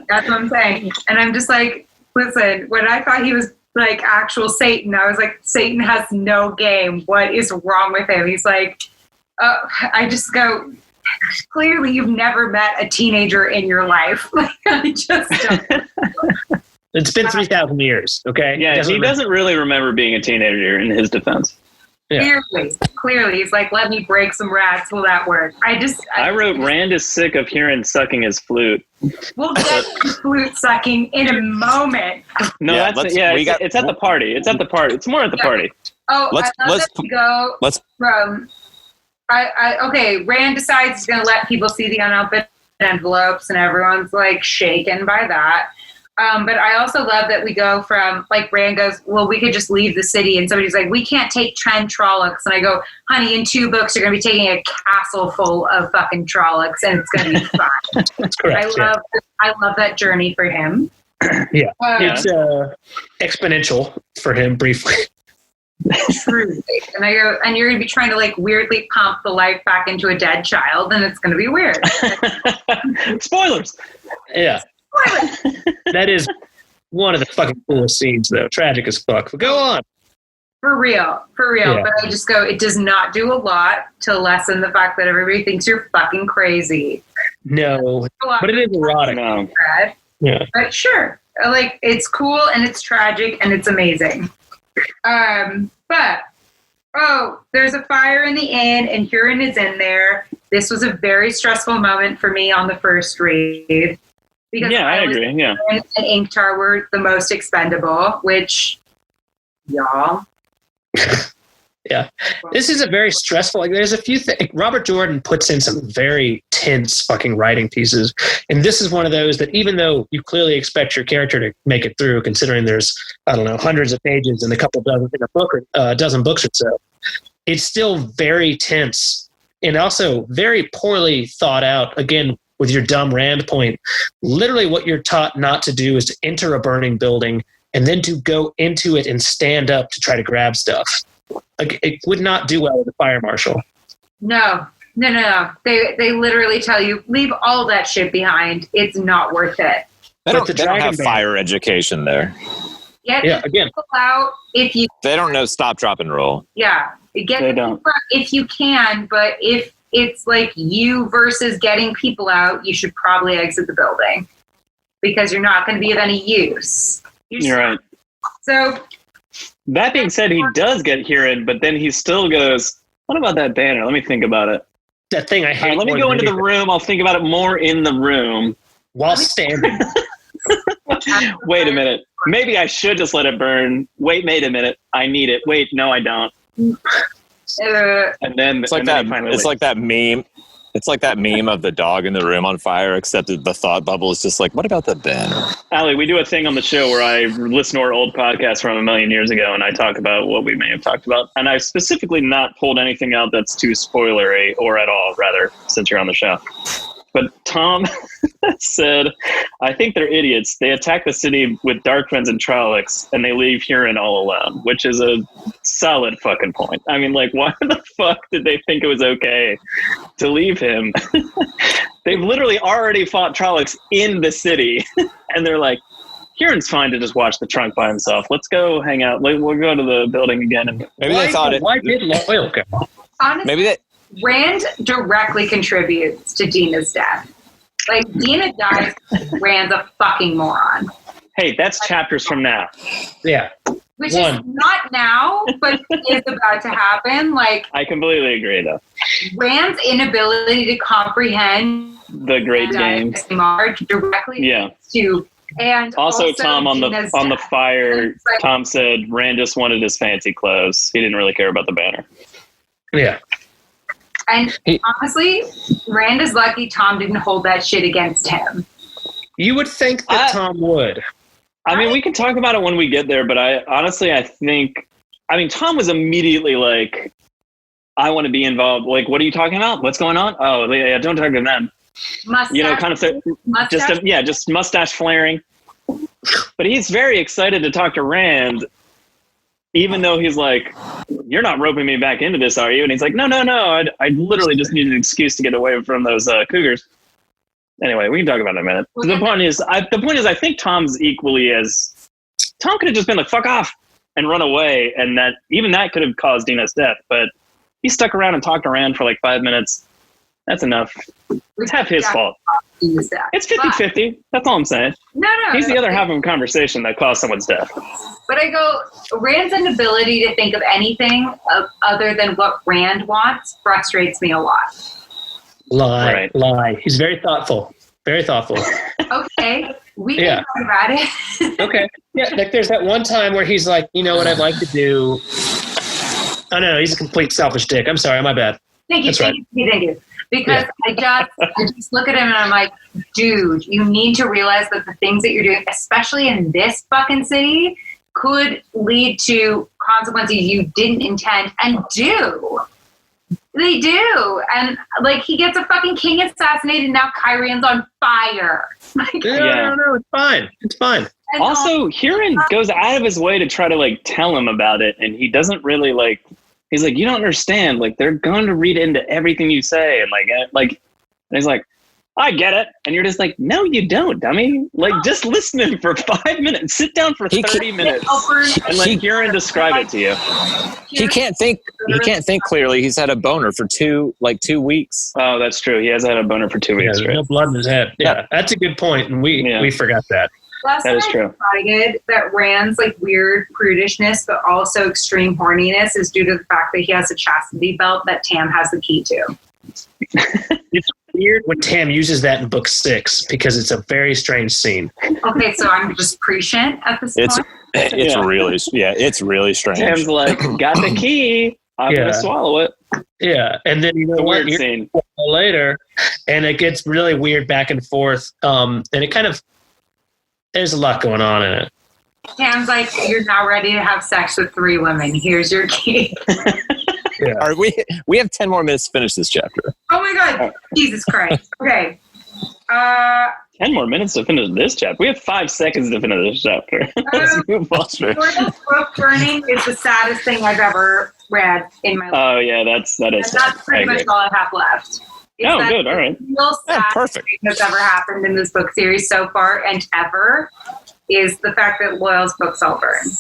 That's what I'm saying. And I'm just like, listen, when I thought he was like actual Satan, I was like, Satan has no game. What is wrong with him? He's like, I just go, clearly you've never met a teenager in your life. Like, I just don't. it's been 3,000 years, okay? Yeah, he doesn't really remember being a teenager in his defense. Yeah. Clearly. He's like, let me break some rats. Will that work? I wrote, Rand is sick of hearing sucking his flute. We'll get to flute sucking in a moment. No, Yeah, it's at the party. It's at the party. It's more at the party. Oh, I love that we go from... okay, Rand decides he's going to let people see the unopened envelopes, and everyone's like shaken by that. But I also love that we go from, like, Rand goes, well, we could just leave the city. And somebody's like, we can't take 10 Trollocs. And I go, honey, in 2 books, you're going to be taking a castle full of fucking Trollocs, and it's going to be fine. That's correct. I love that journey for him. Yeah, it's exponential for him briefly. Truly. And I go, and you're going to be trying to like weirdly pump the life back into a dead child, and it's going to be weird. Spoilers. Yeah. Spoilers. That is one of the fucking coolest scenes, though. Tragic as fuck. But go on. For real. Yeah. But I just go, it does not do a lot to lessen the fact that everybody thinks you're fucking crazy. No, but it is erotic. No. Yeah. But sure, like it's cool and it's tragic and it's amazing. But there's a fire in the inn and Huron is in there. This was a very stressful moment for me on the first read because I agree. Yeah, and Inktar were the most expendable, which y'all. Yeah, this is a very stressful. Like, there's a few things. Robert Jordan puts in some very tense fucking writing pieces, and this is one of those that even though you clearly expect your character to make it through, considering there's hundreds of pages and a couple dozen in a book or dozen books or so, it's still very tense and also very poorly thought out. Again, with your dumb Rand point, literally what you're taught not to do is to enter a burning building and then to go into it and stand up to try to grab stuff. Like, it would not do well with a fire marshal. No. They literally tell you, leave all that shit behind. It's not worth it. They don't have fire education there. Get again. people out if you. They don't know stop, drop, and roll. Yeah, get they people don't. out if you can, but if it's like you versus getting people out, you should probably exit the building because you're not going to be of any use. You're right. So. That being said, he does get Huron, but then he still goes, what about that banner? Let me think about it. That thing I hate. Let me go into the room. I'll think about it more in the room. While standing. Wait a minute. Maybe I should just let it burn. Wait a minute. I need it. Wait, no, I don't. And then it's like that. It's like that meme. It's like that meme of the dog in the room on fire, except the thought bubble is just like, what about the banner? Allie, we do a thing on the show where I listen to our old podcast from a million years ago, and I talk about what we may have talked about. And I've specifically not pulled anything out that's too spoilery, or at all, rather, since you're on the show. But Tom said, I think they're idiots. They attack the city with Darkfens and Trollocs, and they leave Huron all alone, which is a solid fucking point. I mean, like, why the fuck did they think it was okay to leave him? They've literally already fought Trollocs in the city, and they're like, Huron's fine to just watch the trunk by himself. Let's go hang out. We'll go to the building again. And why did Loyal go? Honestly, Rand directly contributes to Dina's death. Like, Dina dies, Rand's a fucking moron. Hey, that's chapters from now. Yeah. Which is not now, but is about to happen. Like, I completely agree, though. Rand's inability to comprehend the great game directly to and also Tom on Dina's the death. fire. Like, Tom said Rand just wanted his fancy clothes. He didn't really care about the banner. Yeah. And honestly, Rand is lucky Tom didn't hold that shit against him. You would think that Tom would. I mean, we can talk about it when we get there, but I think Tom was immediately like, I want to be involved. Like, what are you talking about? What's going on? Oh, yeah, don't talk to them. Mustache, just mustache flaring. But he's very excited to talk to Rand, even though he's like, you're not roping me back into this, are you? And he's like, no. I literally just need an excuse to get away from those cougars. Anyway, we can talk about it in a minute. The point is, I think Tom's equally as... Tom could have just been like, fuck off, and run away, and that could have caused Dina's death. But he stuck around and talked to Rand for like 5 minutes. That's enough. It's half his fault. It's 50-50. That's all I'm saying. No. He's the other half of a conversation that caused someone's death. But I go, Rand's inability to think of anything other than what Rand wants frustrates me a lot. Lie. He's very thoughtful. Very thoughtful. Okay. We can talk about it. Okay. Yeah, like there's that one time where he's like, you know what I'd like to do. Oh, no, he's a complete selfish dick. I'm sorry, my bad. Thank you. Because I just look at him and I'm like, dude, you need to realize that the things that you're doing, especially in this fucking city, could lead to consequences you didn't intend and do. They do. And, like, he gets a fucking king assassinated, now Kyrian's on fire. Like, No, it's fine. It's fine. Also, Huron goes out of his way to try to, like, tell him about it, and he doesn't really, like, he's like, you don't understand. Like, they're going to read into everything you say. And, and he's like, I get it. And you're just like, no, you don't, dummy. Like, just listen to him for 5 minutes. Sit down for 30 minutes and let Huron describe it to you. He can't think clearly. He's had a boner for 2 weeks. Oh, that's true. He has had a boner for 2 weeks. There's no blood in his head. Yeah, that's a good point. And we forgot that. That is true. I decided that Rand's like weird prudishness, but also extreme horniness is due to the fact that he has a chastity belt that Tam has the key to. It's weird when Tam uses that in book 6 because it's a very strange scene. Okay, so I'm just prescient at this point. It's really strange. Tam's like, got the key. I'm gonna swallow it. Yeah, and then you know weird scene later, and it gets really weird back and forth. And it kind of there's a lot going on in it. Tam's like, you're now ready to have sex with 3 women. Here's your key. Yeah. We have 10 more minutes to finish this chapter. Oh my God. Jesus Christ. Okay. 10 more minutes to finish this chapter. We have 5 seconds to finish this chapter. Let's move on. Jordan's book burning is the saddest thing I've ever read in my life. Oh yeah, that is. And that's pretty much all I have left. Oh, good. All right. Real sad perfect. thing that's ever happened in this book series so far and ever is the fact that Loyal's book's all burned.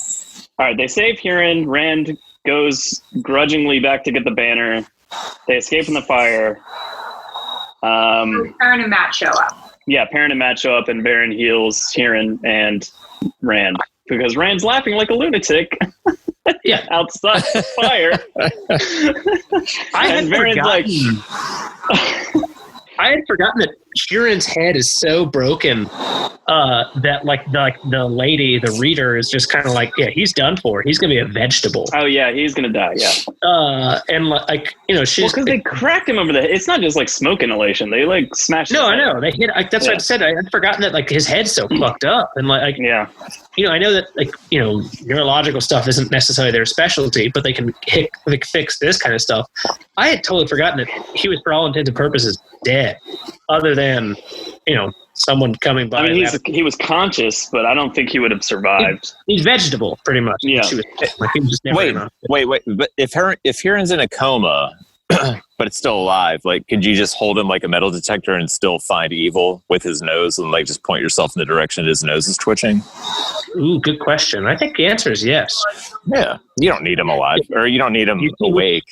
All right, they save Huron. Rand goes grudgingly back to get the banner. They escape from the fire. Perrin and Matt show up. Yeah, Perrin and Matt show up, and Baron heals Huron and Rand because Rand's laughing like a lunatic. Yeah, outside the fire. I had forgotten that Huron's head is so broken that the lady, the reader, is just kind of like, yeah, he's done for. He's gonna be a vegetable. Oh yeah, he's gonna die. Yeah. And she's because they cracked him over the head. It's not just like smoke inhalation. They like smashed. No, I know they hit. That's what I said. I had forgotten that like his head's so fucked up and yeah. I know that neurological stuff isn't necessarily their specialty, but they can fix this kind of stuff. I had totally forgotten that he was, for all intents and purposes, dead. Other than, someone coming by. I mean, he was conscious, but I don't think he would have survived. He's vegetable, pretty much. Yeah. He was just never wait. But if Huron's in a coma, but it's still alive, like, could you just hold him like a metal detector and still find evil with his nose and like just point yourself in the direction his nose is twitching? Ooh, good question. I think the answer is yes. Yeah. You don't need him alive, or you don't need him awake.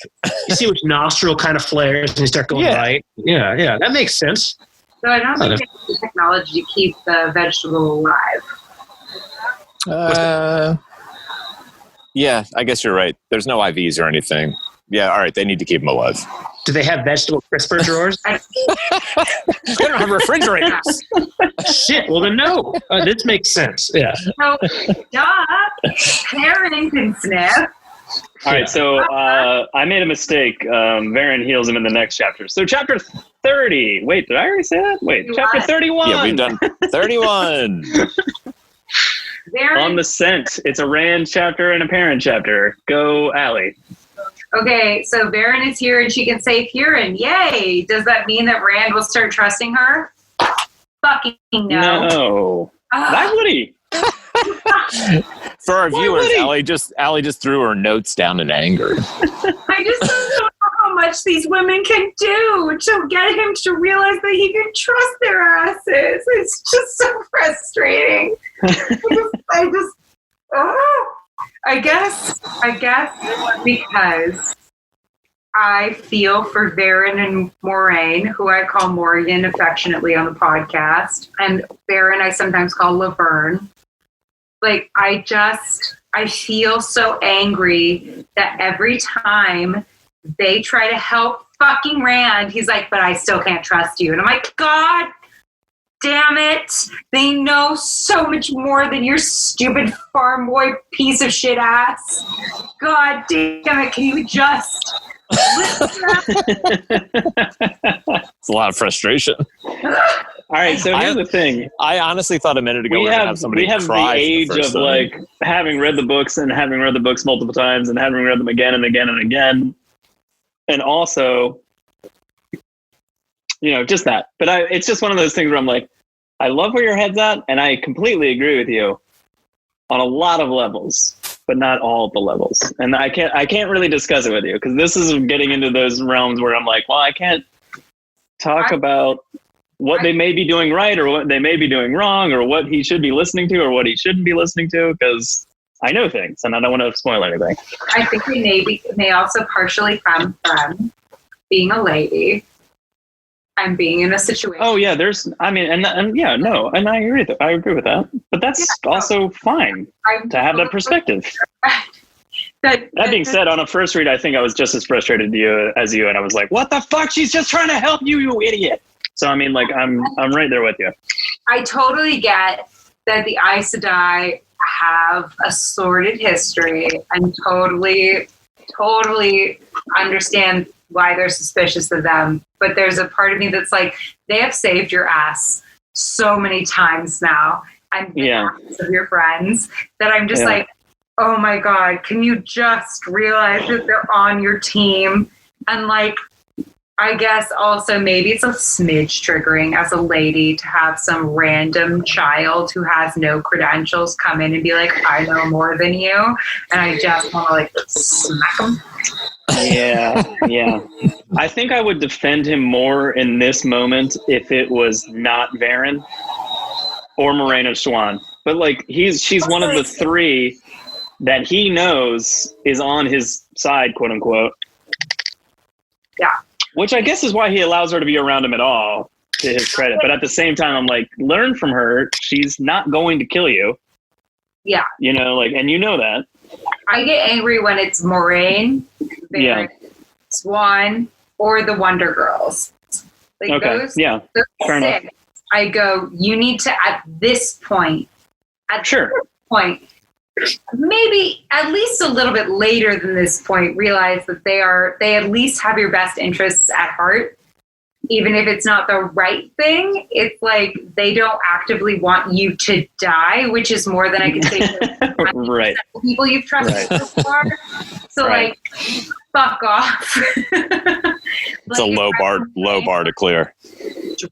You see which nostril kind of flares and you start going right. Yeah, that makes sense. So I don't think there's the technology to keep the vegetable alive. Yeah, I guess you're right. There's no IVs or anything. Yeah, all right. They need to keep him alive. Do they have vegetable crisper drawers? They don't have refrigerators. Shit. Well, then no. This makes sense. Yeah. So, Perrin can sniff. All right. So I made a mistake. Varen heals him in the next chapter. So chapter 30. Wait, did I already say that? Wait, chapter 31. Yeah, we've done 31. On the scent. It's a Rand chapter and a Perrin chapter. Go, Allie. Okay, so Varen is here and she can save Huron. Yay! Does that mean that Rand will start trusting her? Fucking no. No. Why would he? For our viewers, Allie just threw her notes down in anger. I just don't know how much these women can do to get him to realize that he can trust their asses. It's just so frustrating. I guess because I feel for Varen and Moraine, who I call Morgan affectionately on the podcast, and Varen I sometimes call Laverne. Like, I feel so angry that every time they try to help fucking Rand, he's like, but I still can't trust you. And I'm like, God damn it. They know so much more than your stupid farm boy piece of shit ass. God damn it. Can you just listen It's a lot of frustration. All right, so here's the thing. I honestly thought a minute ago we have somebody cry. We have the age of like having read the books and having read the books multiple times and having read them again and again and again. and also, just that. But it's just one of those things where I'm like, I love where your head's at, and I completely agree with you on a lot of levels, but not all the levels. And I can't really discuss it with you because this is getting into those realms where I'm like, well, I can't talk about what they may be doing right or what they may be doing wrong or what he should be listening to or what he shouldn't be listening to because I know things and I don't want to spoil anything. I think it may also partially come from being a lady and being in a situation. Oh yeah, and I agree with that. But that's also fine to have that perspective. That being said, on a first read, I think I was just as frustrated as you, and I was like, "What the fuck? She's just trying to help you, you idiot!" So I mean, like, I'm right there with you. I totally get that the Aes Sedai have a sordid history, and totally understand why they're suspicious of them. But there's a part of me that's like, they have saved your ass so many times now, and of your friends that I'm just like, oh my God, can you just realize that they're on your team? And like, I guess also maybe it's a smidge triggering as a lady to have some random child who has no credentials come in and be like, I know more than you. And I just want to like smack them. Yeah. I think I would defend him more in this moment if it was not Varen or Morena Swan. But like she's one of the three that he knows is on his side, quote unquote. Yeah. Which I guess is why he allows her to be around him at all, to his credit. But at the same time, I'm like, learn from her. She's not going to kill you. Yeah. And you know that. I get angry when it's Moraine, Swan, or the Wonder Girls. Like okay. Those Fair enough. I go, you need to, at this point, maybe at least a little bit later than this point, realize that they at least have your best interests at heart. Even if it's not the right thing, it's like they don't actively want you to die, which is more than I can say to right. people you've trusted so far. So like, fuck off. It's a low bar to clear.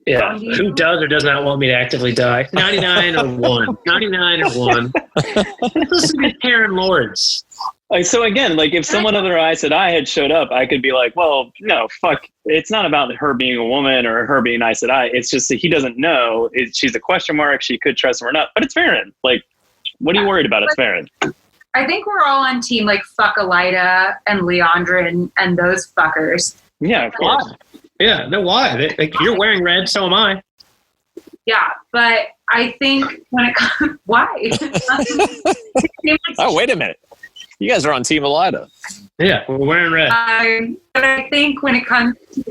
Yeah. Who does or does not want me to actively die? 99 or 1. 99 or 1. Listen to Karen Lords. So again, like if someone other Aes Sedai had showed up, I could be like, well, no, fuck. It's not about her being a woman or her being Aes Sedai. It's just that he doesn't know. She's a question mark. She could trust him or not. But it's Varen. Like, what are you worried about? It's Varen. I think we're all on team like fuck Elida and Leandra and those fuckers. Yeah, of course. Yeah, no, why? You're wearing red, so am I. Yeah, but I think when it comes... Why? Oh, wait a minute. You guys are on Team Elida. Yeah, we're wearing red. But I think when it comes to...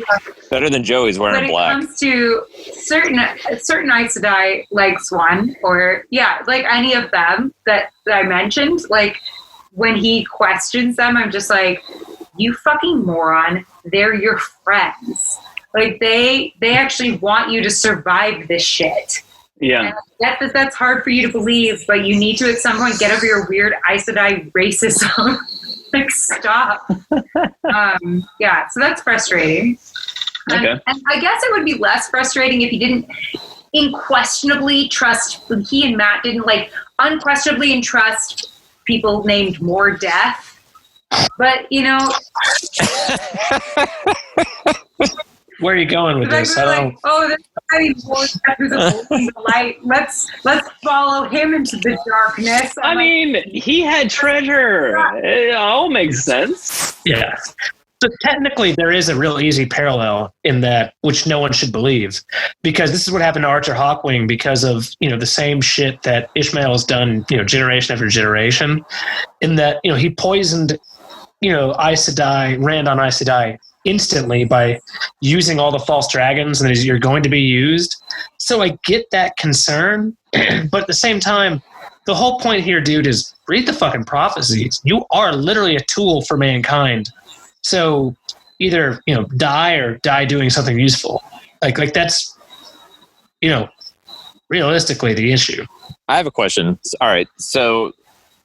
Better than Joey's wearing black. When it comes to certain Aes Sedai, like Swan, or, like any of them that I mentioned, like, when he questions them, I'm just like, you fucking moron. They're your friends. Like, they actually want you to survive this shit. Yeah. And that's hard for you to believe, but you need to at some point get over your weird Aes Sedai racism. Like, stop. So that's frustrating. Okay. And I guess it would be less frustrating if he didn't unquestionably trust, he and Matt didn't like unquestionably entrust people named More Death. But, where are you going with this? I don't. Like, oh, there's somebody More Death who's avoiding the light. Let's follow him into the darkness. I mean, he had treasure. It all makes sense. Yeah. So technically, there is a real easy parallel in that, which no one should believe, because this is what happened to Archer Hawkwing because of the same shit that Ishmael has done, generation after generation, in that he poisoned, Aes Sedai, Rand on Aes Sedai instantly by using all the false dragons, and you're going to be used. So I get that concern, but at the same time, the whole point here, dude, is read the fucking prophecies. You are literally a tool for mankind. So either, die or die doing something useful. Like that's, realistically the issue. I have a question. All right. So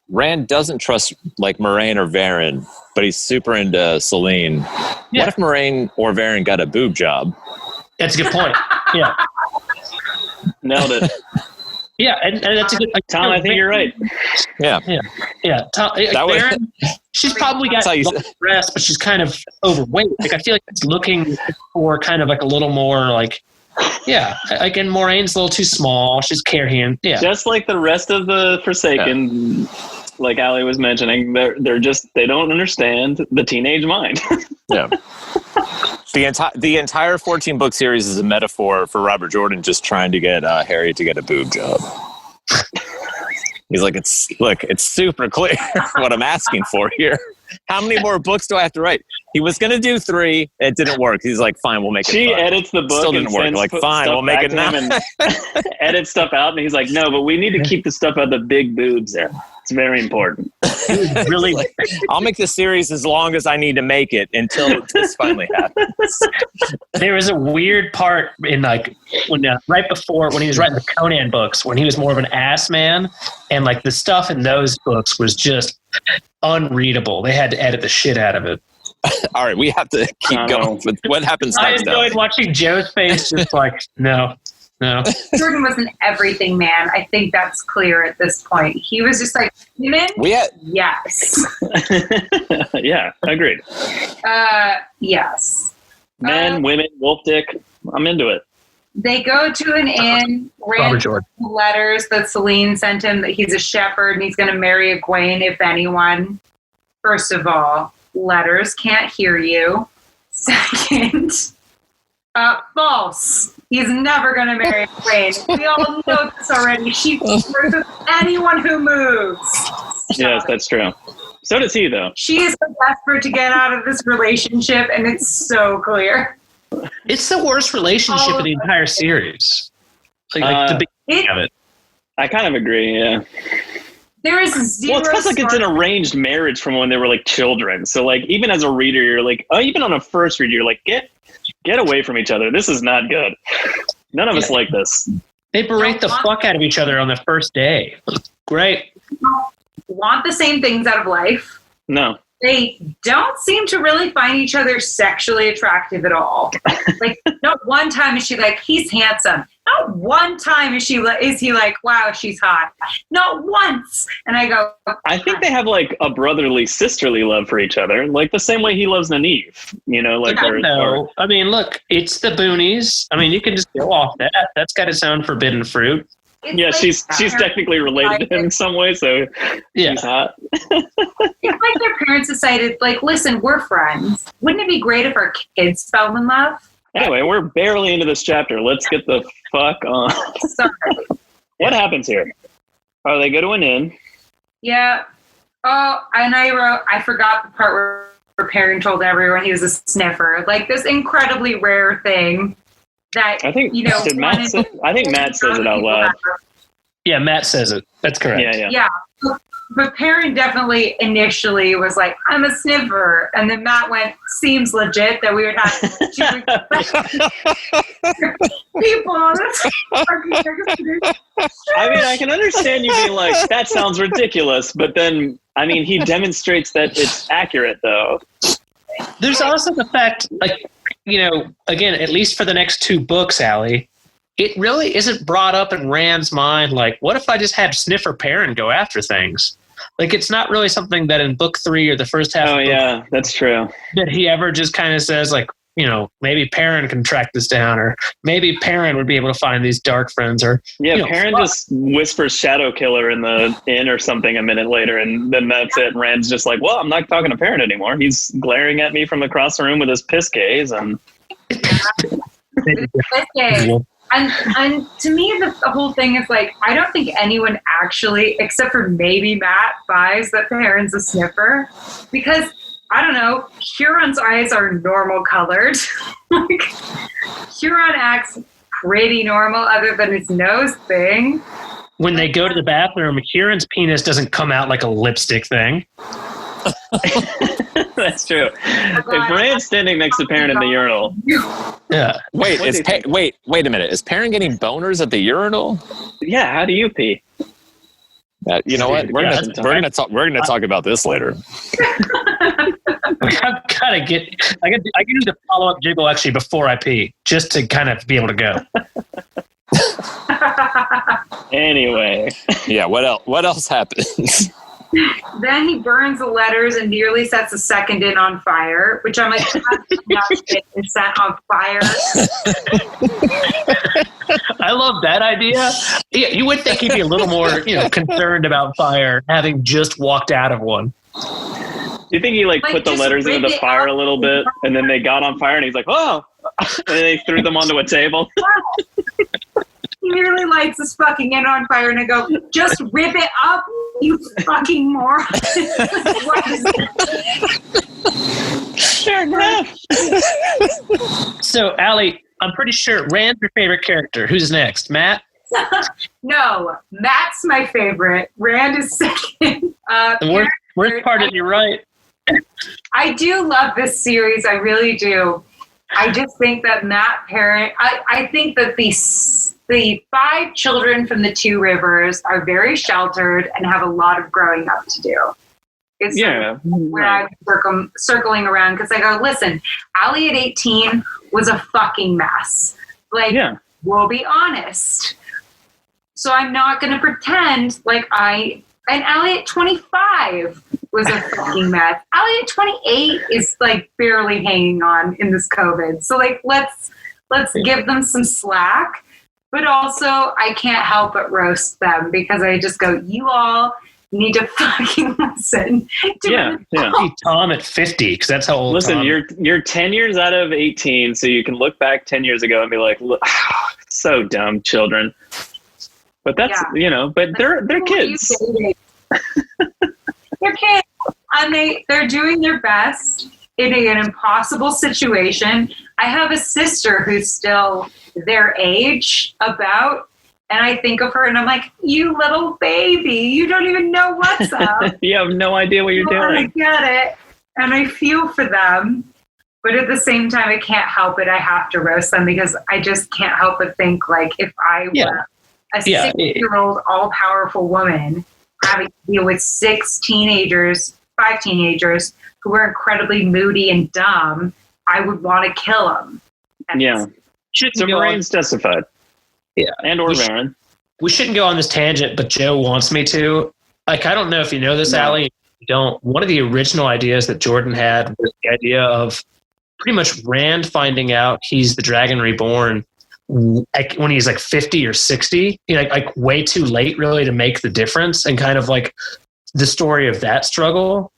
Rand doesn't trust like Moraine or Varen, but he's super into Celine. Yeah. What if Moraine or Varen got a boob job? That's a good point. Yeah. Nailed it. Yeah, and that's a good Tom, I think you're right. Yeah. Tom, Varen, she's probably got breasts, but she's kind of overweight. Like I feel like it's looking for kind of like a little more like, like and Moraine's a little too small. She's carrying, Just like the rest of the Forsaken, like Allie was mentioning, they don't understand the teenage mind. Yeah. The entire 14-book series is a metaphor for Robert Jordan just trying to get Harry to get a boob job. He's like, it's super clear what I'm asking for here. How many more books do I have to write? He was going to do 3. It didn't work. He's like, fine, we'll make it 5. She edits the book. Still didn't work. Like, fine, we'll make it now. And edit stuff out. And he's like, no, but we need to keep the stuff out the big boobs there. It's very important. Really, I'll make the series as long as I need to make it until this finally happens. There was a weird part in like when right before when he was writing the Conan books, when he was more of an ass man, and like the stuff in those books was just unreadable. They had to edit the shit out of it. All right, we have to keep going with what happens next. I enjoyed watching Joe's face, just like no. Jordan was an everything man. I think that's clear at this point. He was just like, women? Yes. Yeah, agreed. Yes. Men, women, wolf dick. I'm into it. They go to an inn, read letters that Celine sent him that he's a shepherd and he's going to marry Egwene, if anyone. First of all, letters can't hear you. Second, false. He's never going to marry Egwene. We all know this already. She flirts with anyone who moves. Yes, that's true. So does he, though. She is desperate to get out of this relationship, and it's so clear. It's the worst relationship in the entire series. Like the beginning of it. I kind of agree, yeah. There is zero. Well, it's because like it's an arranged marriage from when they were like children. So like even as a reader, you're like, even on a first read, you're like, get away from each other. This is not good. None of us like this. They berate the fuck out of each other on the first day. Great. Want the same things out of life. No. They don't seem to really find each other sexually attractive at all. Like, not one time is she like, he's handsome. Not one time is he like, wow, she's hot. Not once. And I go, I think they have like a brotherly, sisterly love for each other, like the same way he loves Nynaeve. You know, like I mean, look, it's the boonies. I mean, you can just go off that. That's got its own forbidden fruit. Yeah, like she's technically related to him in some way, so she's hot. It's like their parents decided, like, listen, we're friends. Wouldn't it be great if our kids fell in love? Anyway, we're barely into this chapter. Let's get the fuck on. Sorry. What happens here? Oh, they go to an inn. Yeah. Oh, and I forgot the part where Perrin told everyone he was a sniffer. Like, this incredibly rare thing. That, I think Matt says it out loud. Yeah, Matt says it. That's correct. Yeah. But Perrin definitely initially was like, I'm a sniffer. And then Matt went, seems legit that we would have people on this. I mean, I can understand you being like, that sounds ridiculous. But then, I mean, he demonstrates that it's accurate, though. There's also the fact, like, you know, again, at least for the next 2 books, Allie, it really isn't brought up in Rand's mind, like, what if I just had Sniffer Perrin go after things? Like, it's not really something that in book 3 or the first half of book, that's true. That he ever just kind of says, like, you know, maybe Perrin can track this down, or maybe Perrin would be able to find these dark friends, or Perrin just whispers Shadow Killer in the inn or something a minute later, and then that's it. And Rand's just like, well, I'm not talking to Perrin anymore. He's glaring at me from across the room with his piss gaze, and And to me, the whole thing is like, I don't think anyone actually, except for maybe Matt, buys that Perrin's a sniffer, because I don't know, Huron's eyes are normal colored. Like, Huron acts pretty normal other than his nose thing. When they go to the bathroom, Huron's penis doesn't come out like a lipstick thing. That's true. If Rand's standing next to Perrin in the urinal. Yeah. Wait a minute. Is Perrin getting boners at the urinal? Yeah, how do you pee? You know what? We're gonna talk about this later. I've got to get. I need to follow up jiggle actually before I pee, just to kind of be able to go. Anyway, yeah. What else happens? Then he burns the letters and nearly sets the second in on fire, which I'm like, it's set on fire. I love that idea. Yeah, you would think he'd be a little more, concerned about fire, having just walked out of one. Do you think he put the letters into the fire a little bit, and then they got on fire, and he's like, "Oh!" and they threw them onto a table? He nearly lights this fucking end on fire, and I go, "Just rip it up, you fucking moron!" What is it? Sure enough. So, Allie, I'm pretty sure Rand's your favorite character. Who's next? Matt? No, Matt's my favorite. Rand is second. The worst part is you're right. I do love this series. I really do. I just think that Matt Parent, I think that the 5 children from the 2 rivers are very sheltered and have a lot of growing up to do. It's where I'm circling around because I go, listen, Allie at 18 was a fucking mess. We'll be honest. So I'm not going to pretend and Allie at 25 was a fucking mess. Allie at 28 is barely hanging on in this COVID. So let's give them some slack. But also I can't help but roast them because I just go, you all need to fucking listen. Tom at 50 because that's how old. Listen, Tom. you're 10 years out of 18, so you can look back 10 years ago and be like, look, so dumb, children. But that's but they're kids. They're kids, and they're doing their best in an impossible situation. I have a sister who's still their age about, and I think of her and I'm like, you little baby, you don't even know what's up. You have no idea what you're doing. I get it, and I feel for them, but at the same time, I can't help it. I have to roast them because I just can't help but think if I were a 6-year-old all-powerful woman having to deal with 5 teenagers who were incredibly moody and dumb, I would want to kill them. So Maraine's justified. Yeah. And or Varen. We shouldn't go on this tangent, but Joe wants me to. I don't know if you know this, Allie. You don't. One of the original ideas that Jordan had was the idea of pretty much Rand finding out he's the Dragon Reborn when he's 50 or 60, way too late really to make the difference, and kind of the story of that struggle.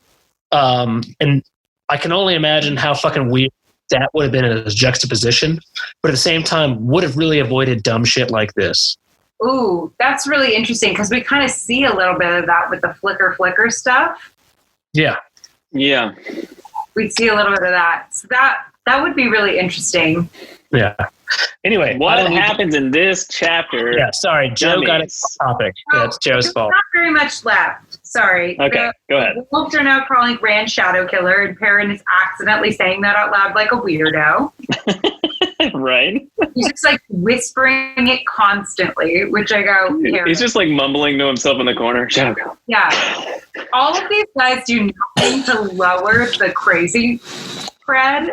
And I can only imagine how fucking weird that would have been as a juxtaposition, but at the same time would have really avoided dumb shit like this. Ooh, that's really interesting because we kind of see a little bit of that with the flicker stuff. Yeah. Yeah. We'd see a little bit of that. So that would be really interesting. Yeah. Anyway, what happens in this chapter? Yeah, sorry, Joe got it off topic. It's Joe's fault. Not very much left. Sorry. Okay, go ahead. The wolves are now calling Rand Shadow Killer, and Perrin is accidentally saying that out loud like a weirdo. Right? He's just whispering it constantly, which I go, he's just mumbling to himself in the corner. Shadow Killer. Yeah. All of these guys do nothing to lower the crazy Fred,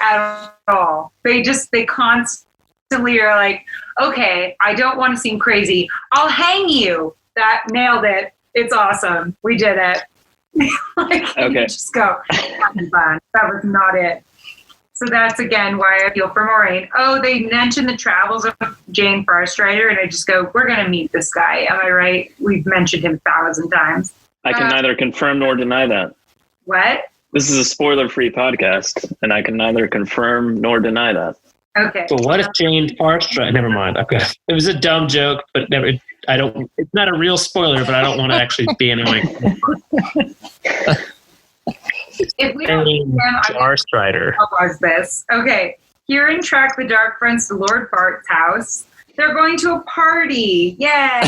at all. They constantly are okay, I don't want to seem crazy. I'll hang you. That nailed it. It's awesome. We did it. Okay. Just go. Fun. That was not it. So that's again why I feel for Moraine. Oh, they mentioned the travels of Jane Farstrider, and I just go, we're going to meet this guy. Am I right? We've mentioned him 1,000 times. I can neither confirm nor deny that. What? This is a spoiler-free podcast, and I can neither confirm nor deny that. Okay. But what if Jane Farstrider? Never mind. Okay. It was a dumb joke, but never. I don't. It's not a real spoiler, but I don't want to actually be annoying. If we don't Jane Farstrider. How was this? Okay. Here in track the Dark Fronts to Lord Bart's house. They're going to a party. Yay!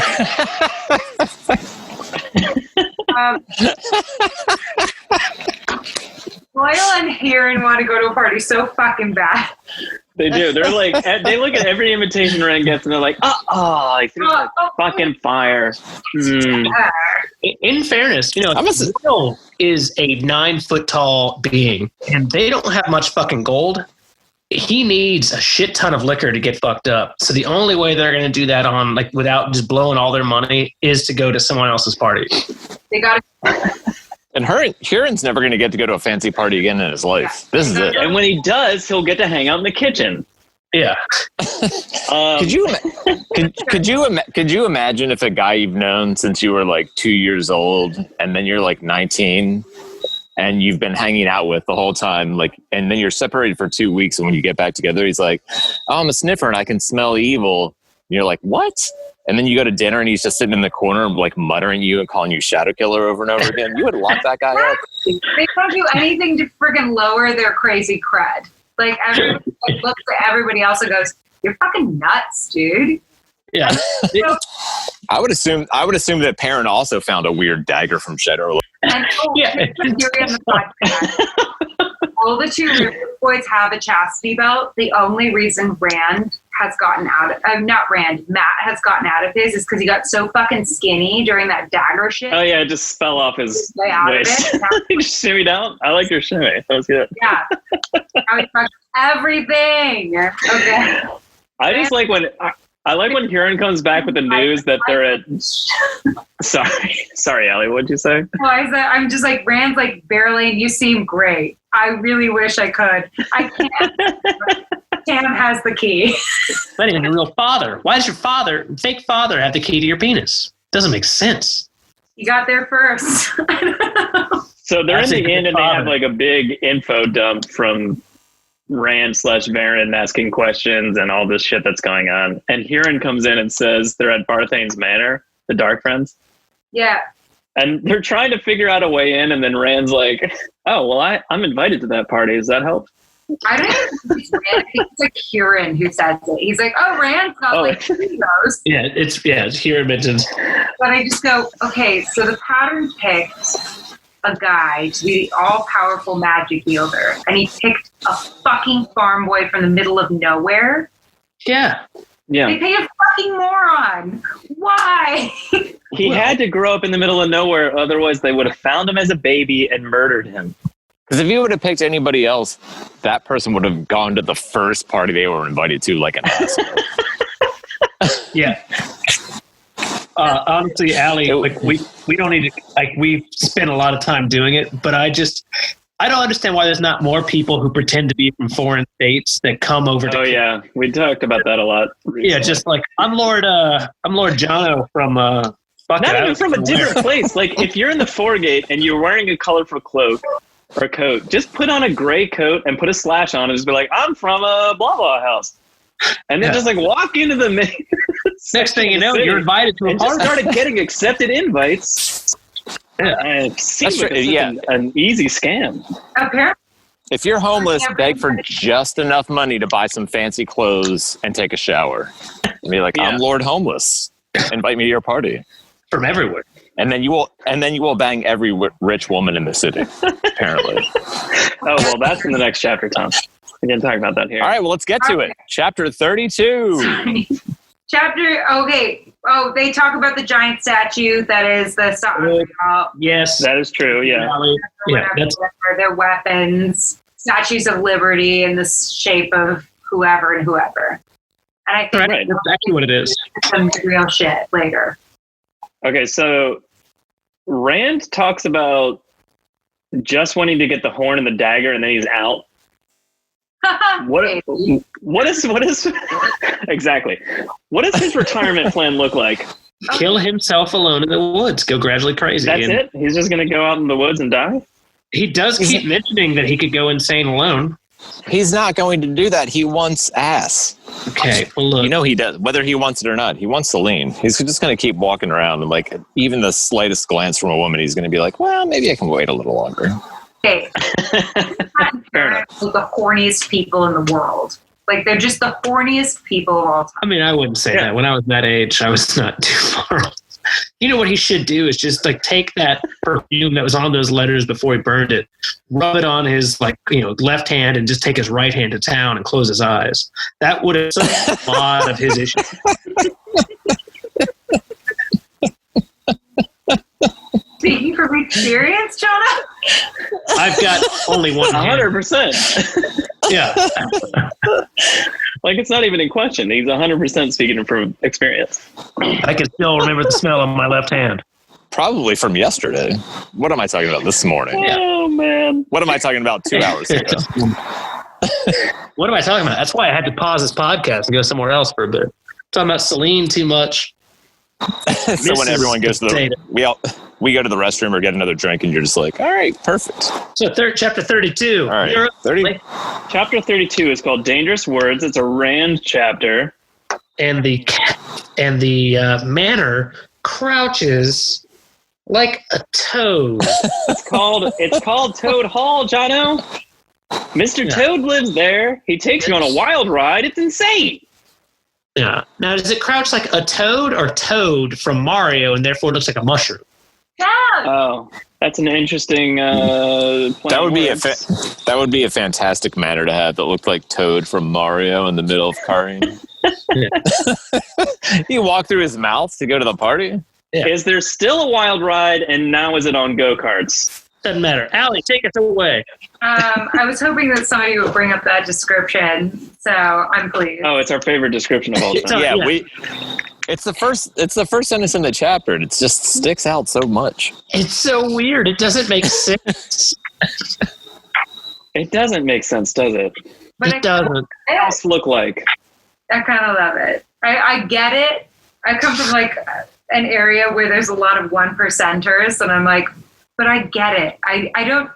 Loyal and Huron want to go to a party so fucking bad. They do. They're like, they look at every invitation Rand gets and they're like, like through the fucking fire. In fairness, Will is a 9 foot tall being, and they don't have much fucking gold. He needs a shit ton of liquor to get fucked up. So the only way they're going to do that on, like, without just blowing all their money is to go to someone else's party. They got And Huron's never going to get to go to a fancy party again in his life. This is it. And when he does, he'll get to hang out in the kitchen. Yeah. Could you imagine if a guy you've known since you were like 2 years old, and then you're like 19, and you've been hanging out with the whole time, like, and then you're separated for 2 weeks, and when you get back together, he's like, "Oh, I'm a sniffer and I can smell evil." And you're like, "What?" And then you go to dinner and he's just sitting in the corner, like muttering you and calling you Shadow Killer over and over again. You would lock that guy up. They don't do anything to friggin' lower their crazy cred. Like, everybody looks at everybody else and goes, "You're fucking nuts, dude." Yeah. I would assume that Perrin also found a weird dagger from Shadow. And all the two River boys have a chastity belt. The only reason Rand has gotten out of, Matt has gotten out of his is because he got so fucking skinny during that dagger shit. Oh yeah, it just fell off his way out waist. of it. He just shimmied out. I like your shimmy. That was good. Yeah. Now he fucked everything. Okay. I just like when Huron comes back with the news that they're at. Sorry, Allie. What'd you say? Well, I'm just like, Rand's like, Barreling, you seem great. I really wish I could. I can't. Tam has the key. Not even your real father. Why does your fake father, have the key to your penis? Doesn't make sense. You got there first. So they're in the inn and they have like a big info dump from Rand/Varen asking questions and all this shit that's going on. And Huron comes in and says they're at Barthane's Manor, the Dark Friends. Yeah. And they're trying to figure out a way in, and then Rand's like, "Oh, well, I'm invited to that party. Does that help?" I don't know if it's Rand. I think it's like Huron who says it. He's like, "Oh, Rand's got like Cheetos." Yeah, it's Huron mentions. But I just go, okay, so the pattern picked a guy to be the all-powerful magic wielder, and he picked a fucking farm boy from the middle of nowhere. Yeah. They pay a fucking moron. Why? He had to grow up in the middle of nowhere, otherwise they would have found him as a baby and murdered him. Because if you would have picked anybody else, that person would have gone to the first party they were invited to like an asshole. Yeah. Honestly, Allie, like we don't need to, like, we've spent a lot of time doing it, but I don't understand why there's not more people who pretend to be from foreign states that come over to. Oh yeah, we talked about that a lot recently. Yeah, just like I'm Lord Jono from not even from a different place. Like if you're in the foregate and you're wearing a colorful cloak or a coat, just put on a gray coat and put a slash on and just be like, "I'm from a blah blah house," and then just like walk into the main. Next thing you know, you're invited to a party. Just started getting accepted invites. Yeah, it seems like an easy scam. Apparently. If you're homeless, beg for just enough money to buy some fancy clothes and take a shower. And be like, "I'm Lord Homeless. Invite me to your party." From everywhere. And then you will bang every rich woman in the city, apparently. Oh, well, that's in the next chapter, Tom. We can talk about that here. All right, well, let's get to it. Chapter 32. Okay. Oh, they talk about the giant statue that is the yes, that is true. Yeah. That's their weapons, statues of liberty in the shape of whoever and whoever. And I think that's exactly what it is. Some real shit later. Okay, so Rand talks about just wanting to get the horn and the dagger, and then he's out. What is exactly? What does his retirement plan look like? Kill himself alone in the woods. Go gradually crazy. That's it? He's just going to go out in the woods and die? He does keep mentioning that he could go insane alone. He's not going to do that. He wants ass. Okay, well look. You know he does. Whether he wants it or not, he wants to lean. He's just going to keep walking around, and like even the slightest glance from a woman, he's going to be like, "Well, maybe I can wait a little longer." Okay. Fair enough. The horniest people in the world. Like, they're just the horniest people of all time. I mean, I wouldn't say that. When I was that age, I was not too far off. You know what he should do is just like take that perfume that was on those letters before he burned it, rub it on his left hand, and just take his right hand to town and close his eyes. That would have solved a lot of his issues. Speaking from experience, Jono? I've got only one hand. 100%. Yeah. Like, it's not even in question. He's 100% speaking from experience. I can still remember the smell on my left hand. Probably from yesterday. What am I talking about this morning? Oh, man. What am I talking about 2 hours ago? What am I talking about? That's why I had to pause this podcast and go somewhere else for a bit. Talking about Celine too much. So when everyone goes to we go to the restroom or get another drink, and you're just like, all right, perfect. So chapter 32. All right, 30. Chapter 32 is called Dangerous Words. It's a Rand chapter. And the manor crouches like a toad. It's called Toad Hall, Jono. Mr. Toad lives there. He takes you on a wild ride. It's insane. Yeah. Now, does it crouch like a toad or Toad from Mario, and therefore it looks like a mushroom? Yeah. Oh, that's an interesting. That would be a fantastic manor to have that looked like Toad from Mario in the middle of Karin. You walk through his mouth to go to the party. Yeah. Is there still a wild ride, and now is it on go-karts? Doesn't matter. Allie, take us away. I was hoping that somebody would bring up that description, so I'm pleased. Oh, it's our favorite description of all time. It's the first sentence in the chapter, and it just sticks out so much. It's so weird. It doesn't make sense. It doesn't make sense, does it? But it doesn't. What else look like? I kind of love it. I get it. I come from like an area where there's a lot of 1%ers, and I'm like, but I get it. I don't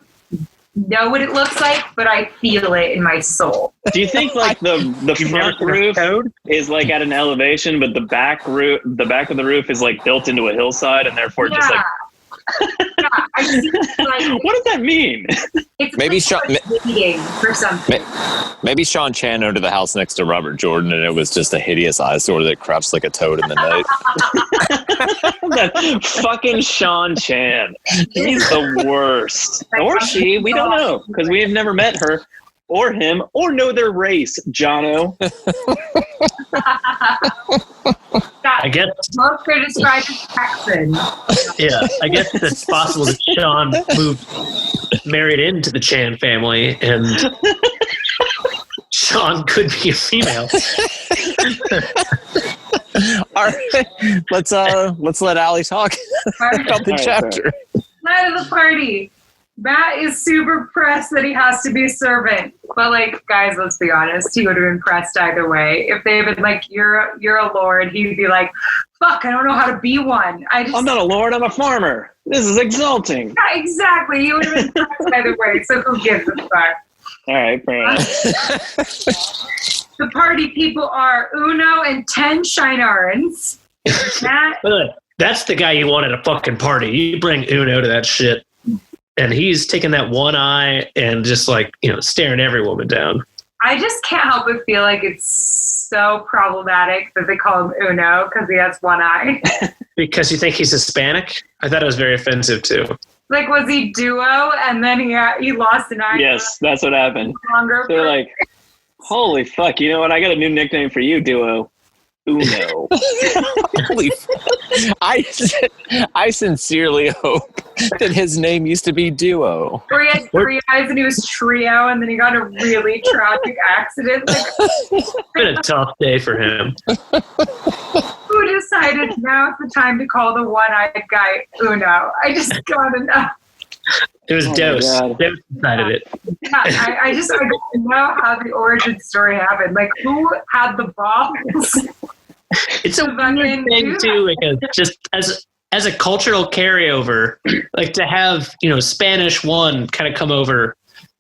know what it looks like, but I feel it in my soul. Do you think like the front roof is like at an elevation, but the back of the roof is like built into a hillside, and therefore just like. Yeah, I see, like, what does that mean? It's maybe waiting for something. Maybe Sean Chan owned the house next to Robert Jordan, and it was just a hideous eyesore that crouched like a toad in the night. That fucking Sean Chan. He's the worst. Or she. We don't know, because we have never met her or him or know their race, Jono. I guess most are described as Texan. Yeah, I guess it's possible that Sean married into the Chan family, and Sean could be a female. All right, let's let Allie talk about the chapter. Night of the party. Matt is super pressed that he has to be a servant. But, like, guys, let's be honest. He would have been pressed either way. If they had been like, you're a lord, he'd be like, fuck, I don't know how to be one. I'm not a lord, I'm a farmer. This is exalting. Yeah, exactly. He would have been pressed either way. So who gives a fuck? All right, fair enough. The party people are Uno and 10 Shinarans. Matt. That's the guy you want at a fucking party. You bring Uno to that shit. And he's taking that one eye and just like, staring every woman down. I just can't help but feel like it's so problematic that they call him Uno because he has one eye. Because you think he's Hispanic? I thought it was very offensive too. Like, was he duo and then he lost an eye? Yes, that's what happened. They're like, holy fuck, you know what? I got a new nickname for you, duo. Uno. Holy I sincerely hope that his name used to be Duo. Or he had 3 eyes and he was Trio, and then he got a really tragic accident. Like, it's been a tough day for him. Who decided now is the time to call the one-eyed guy Uno? I just gotta know. It was Dose. Dose decided it. Yeah, I don't know how the origin story happened. Like, who had the balls? It's a weird thing too, because just as a cultural carryover, like to have Spanish one kind of come over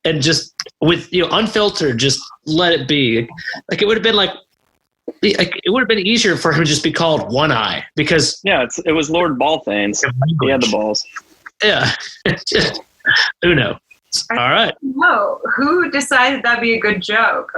and just with unfiltered, just let it be. Like it would have been it would have been easier for him to just be called One Eye because it was Lord Balthanes. He had the balls. Yeah, Uno. All right. No, who decided that'd be a good joke?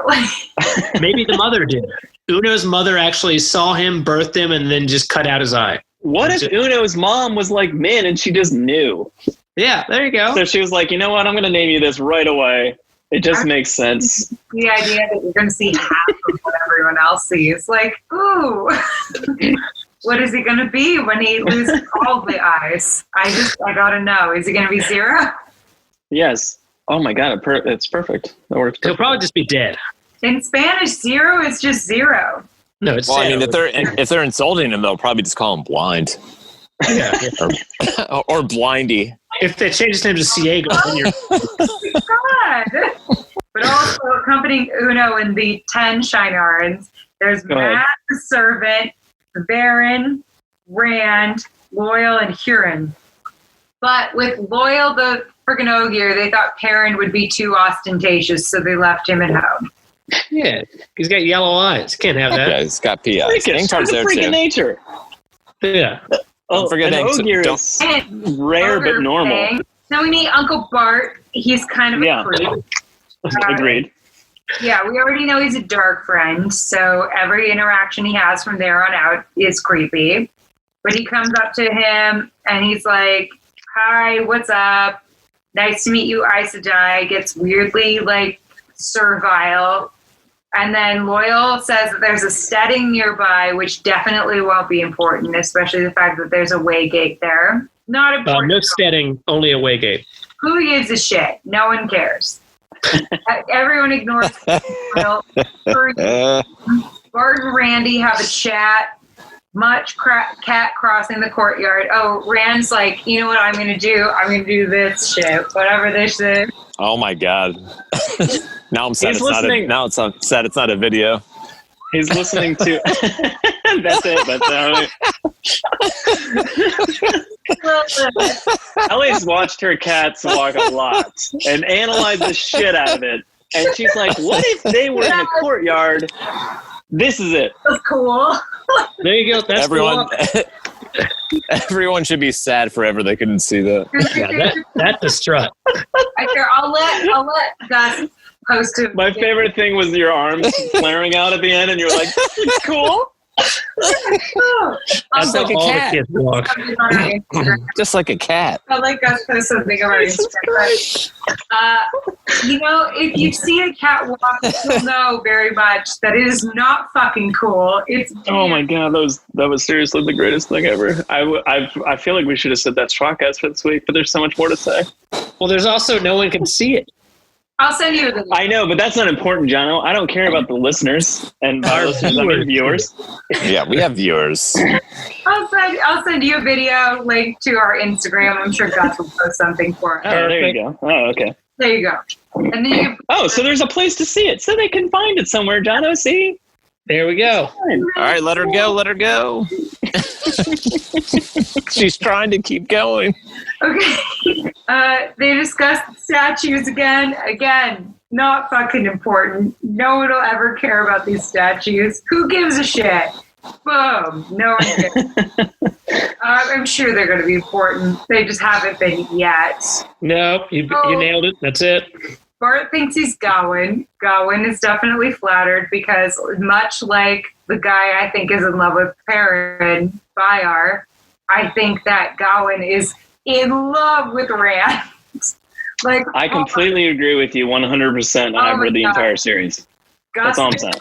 Maybe the mother did. Uno's mother actually saw him, birthed him, and then just cut out his eye. What if Uno's mom was like Min and she just knew? Yeah, there you go. So she was like, you know what? I'm going to name you this right away. It just makes sense. The idea that you're going to see half of what everyone else sees. Like, ooh, what is he going to be when he loses all the eyes? I got to know. Is he going to be Zero? Yes. Oh my God, it's perfect. That works perfect. He'll probably just be dead. In Spanish, Zero is just zero. No, it's well, I mean, if they're insulting him, they'll probably just call him blind. Yeah. or blindy. If they change his name to Ciego, then you're... God. But also accompanying Uno in the 10 Shineards, there's Matt the Servant, Varen, Rand, Loyal, and Huron. But with Loyal the friggin' Ogier, they thought Perrin would be too ostentatious, so they left him at home. Yeah, he's got yellow eyes. Can't have that. Yeah, he's got pea eyes. Ingtar's there freaking too. Nature. Yeah. Oh, forget Ogier is rare but normal. Now we meet Uncle Bart. He's kind of a creep. Agreed. Yeah, we already know he's a dark friend, so every interaction he has from there on out is creepy. But he comes up to him and he's like, "Hi, what's up? Nice to meet you, Aes Sedai." Gets weirdly like servile. And then Loyal says that there's a steading nearby, which definitely won't be important, especially the fact that there's a waygate there. Not important. No steading, only a waygate. Who gives a shit? No one cares. Everyone ignores Loyal. Bart and Randy have a chat. Much cat crossing the courtyard. Oh, Rand's like, you know what I'm going to do? I'm going to do this shit. Whatever this is. Oh, my God. Now I'm sad it's not a video. He's listening to... That's it. Ellie's watched her cats walk a lot and analyzed the shit out of it. And she's like, what if they were in a courtyard? This is it. That's cool. There you go. That's everyone should be sad forever they couldn't see that. Yeah, that's a strut. I'll let Gus post it. My favorite thing was your arms flaring out at the end, and you're like, "It's cool." That's like all the kids walk. Just like a cat. I'll let Gus post something on Instagram. If you see a cat walk, you'll know very much that it is not fucking cool. It's oh my God, that was seriously the greatest thing ever. I feel like we should have said that tWoTcast for this week, but there's so much more to say. Well, there's also no one can see it. I'll send you the link. I know, but that's not important, Jono. I don't care about the listeners and our viewers. Yeah, we have viewers. I'll send you a video link to our Instagram. I'm sure Gus will post something for it. Oh, there you go. Oh, okay. There you go. And then so there's a place to see it, so they can find it somewhere, Jono. See? There we go. All right, let her go. She's trying to keep going. Okay. They discussed statues again. Again, not fucking important. No one will ever care about these statues. Who gives a shit? Boom. No one cares. I'm sure they're going to be important. They just haven't been yet. No, you nailed it. That's it. Bart thinks he's Gawain. Gawain is definitely flattered because much like the guy I think is in love with Perrin, Bayar, I think that Gawain is in love with Rand. I completely agree with you 100%. I've read the entire series. That's all I'm saying.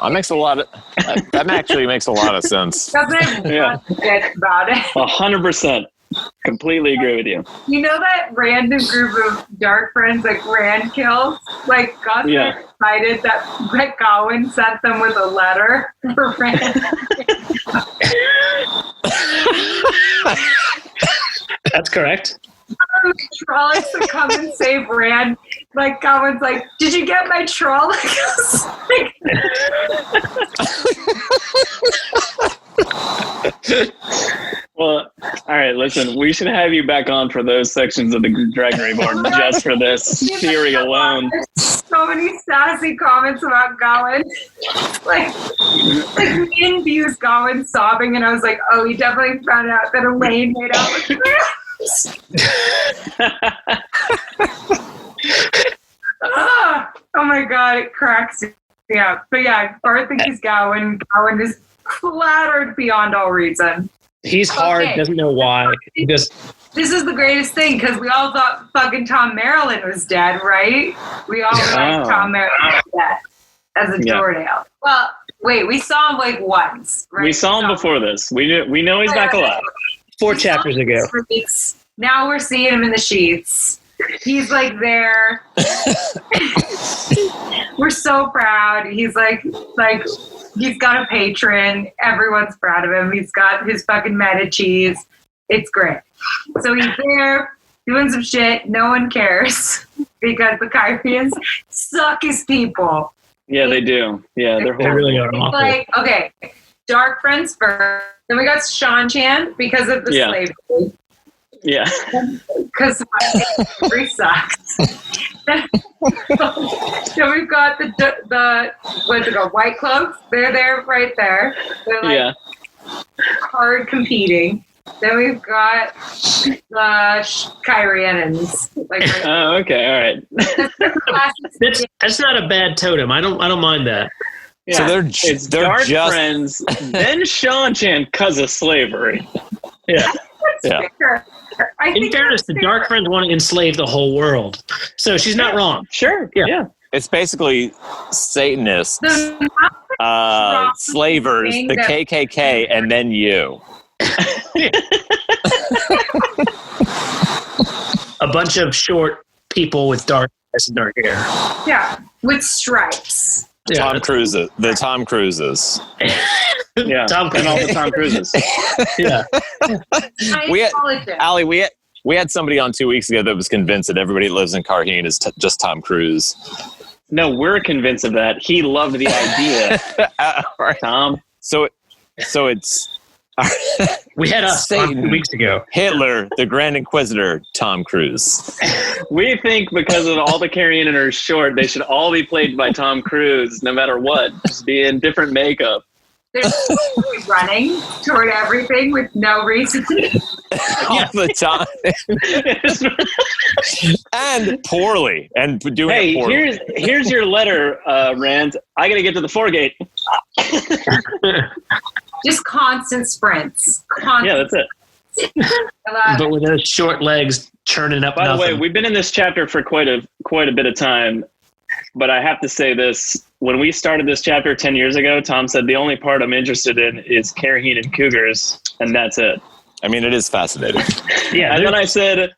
That actually makes a lot of sense. Doesn't about it. 100%. Completely agree with you. You know that random group of dark friends like Rand kills? Like, Gus excited that Gawain sent them with a letter for Rand. That's correct. Trollocs to come and save Rand. Like, Gawain's like, did you get my Trollocs? Well, all right, listen, we should have you back on for those sections of the Dragon Reborn just for this theory alone. So many sassy comments about Gawain. Like Min views Gawain sobbing, and I was like, oh, he definitely found out that Elaine made out with oh my God, it cracks me up. But yeah, Bart thinks he's Gawain. Gawain is flattered beyond all reason. He's hard, doesn't know why. This is the greatest thing because we all thought fucking Tom Maryland was dead, right? We all were like, Tom Maryland was dead as a Doordale. Well, wait, we saw him like once, right? We saw him before this. We know he's back alive. 4 chapters ago. Now we're seeing him in the sheets. He's like there. We're so proud. He's like he's got a patron. Everyone's proud of him. He's got his fucking meta cheese. It's great. So he's there doing some shit. No one cares because the Kyrians suck as people. Yeah, they do. Yeah, they really are awful. Like, okay, Dark Friends first. Then we got Shan-Chan because of the slavery. Yeah. Because slavery sucks. Then we've got the what's it called? White Cloaks. They're there right there. They're like hard competing. Then we've got the Kyrians. Like, oh, okay, all right. That's not a bad totem. I don't mind that. Yeah. So they're Dark Friends, then Shan-Chan because of slavery. Yeah. Yeah. In fairness, the Dark Friends want to enslave the whole world. So she's not wrong. Sure. Yeah. It's basically Satanists, slavers, the KKK, and then you. A bunch of short people with dark eyes and dark hair. Yeah, with stripes. Yeah. Tom Cruises. The Tom Cruises. Yeah, and all the Tom Cruises. Yeah. Allie, we had somebody on 2 weeks ago that was convinced that everybody that lives in Carheen is just Tom Cruise. No, we're convinced of that. He loved the idea. Right. Tom. So it's... We had us Satan, 2 weeks ago. Hitler, the Grand Inquisitor, Tom Cruise. We think because of all the Carrion are short, they should all be played by Tom Cruise, no matter what. Just be in different makeup. They're running toward everything with no reason. All the time. And poorly. And doing it poorly. Here's your letter, Rand. I got to get to the foregate. Just constant sprints. Yeah, that's it. But with those short legs churning up. By the way, we've been in this chapter for quite a bit of time, but I have to say this: when we started this chapter 10 years ago, Tom said the only part I'm interested in is Carheen and Cougars, and that's it. I mean, it is fascinating. Yeah, and then I said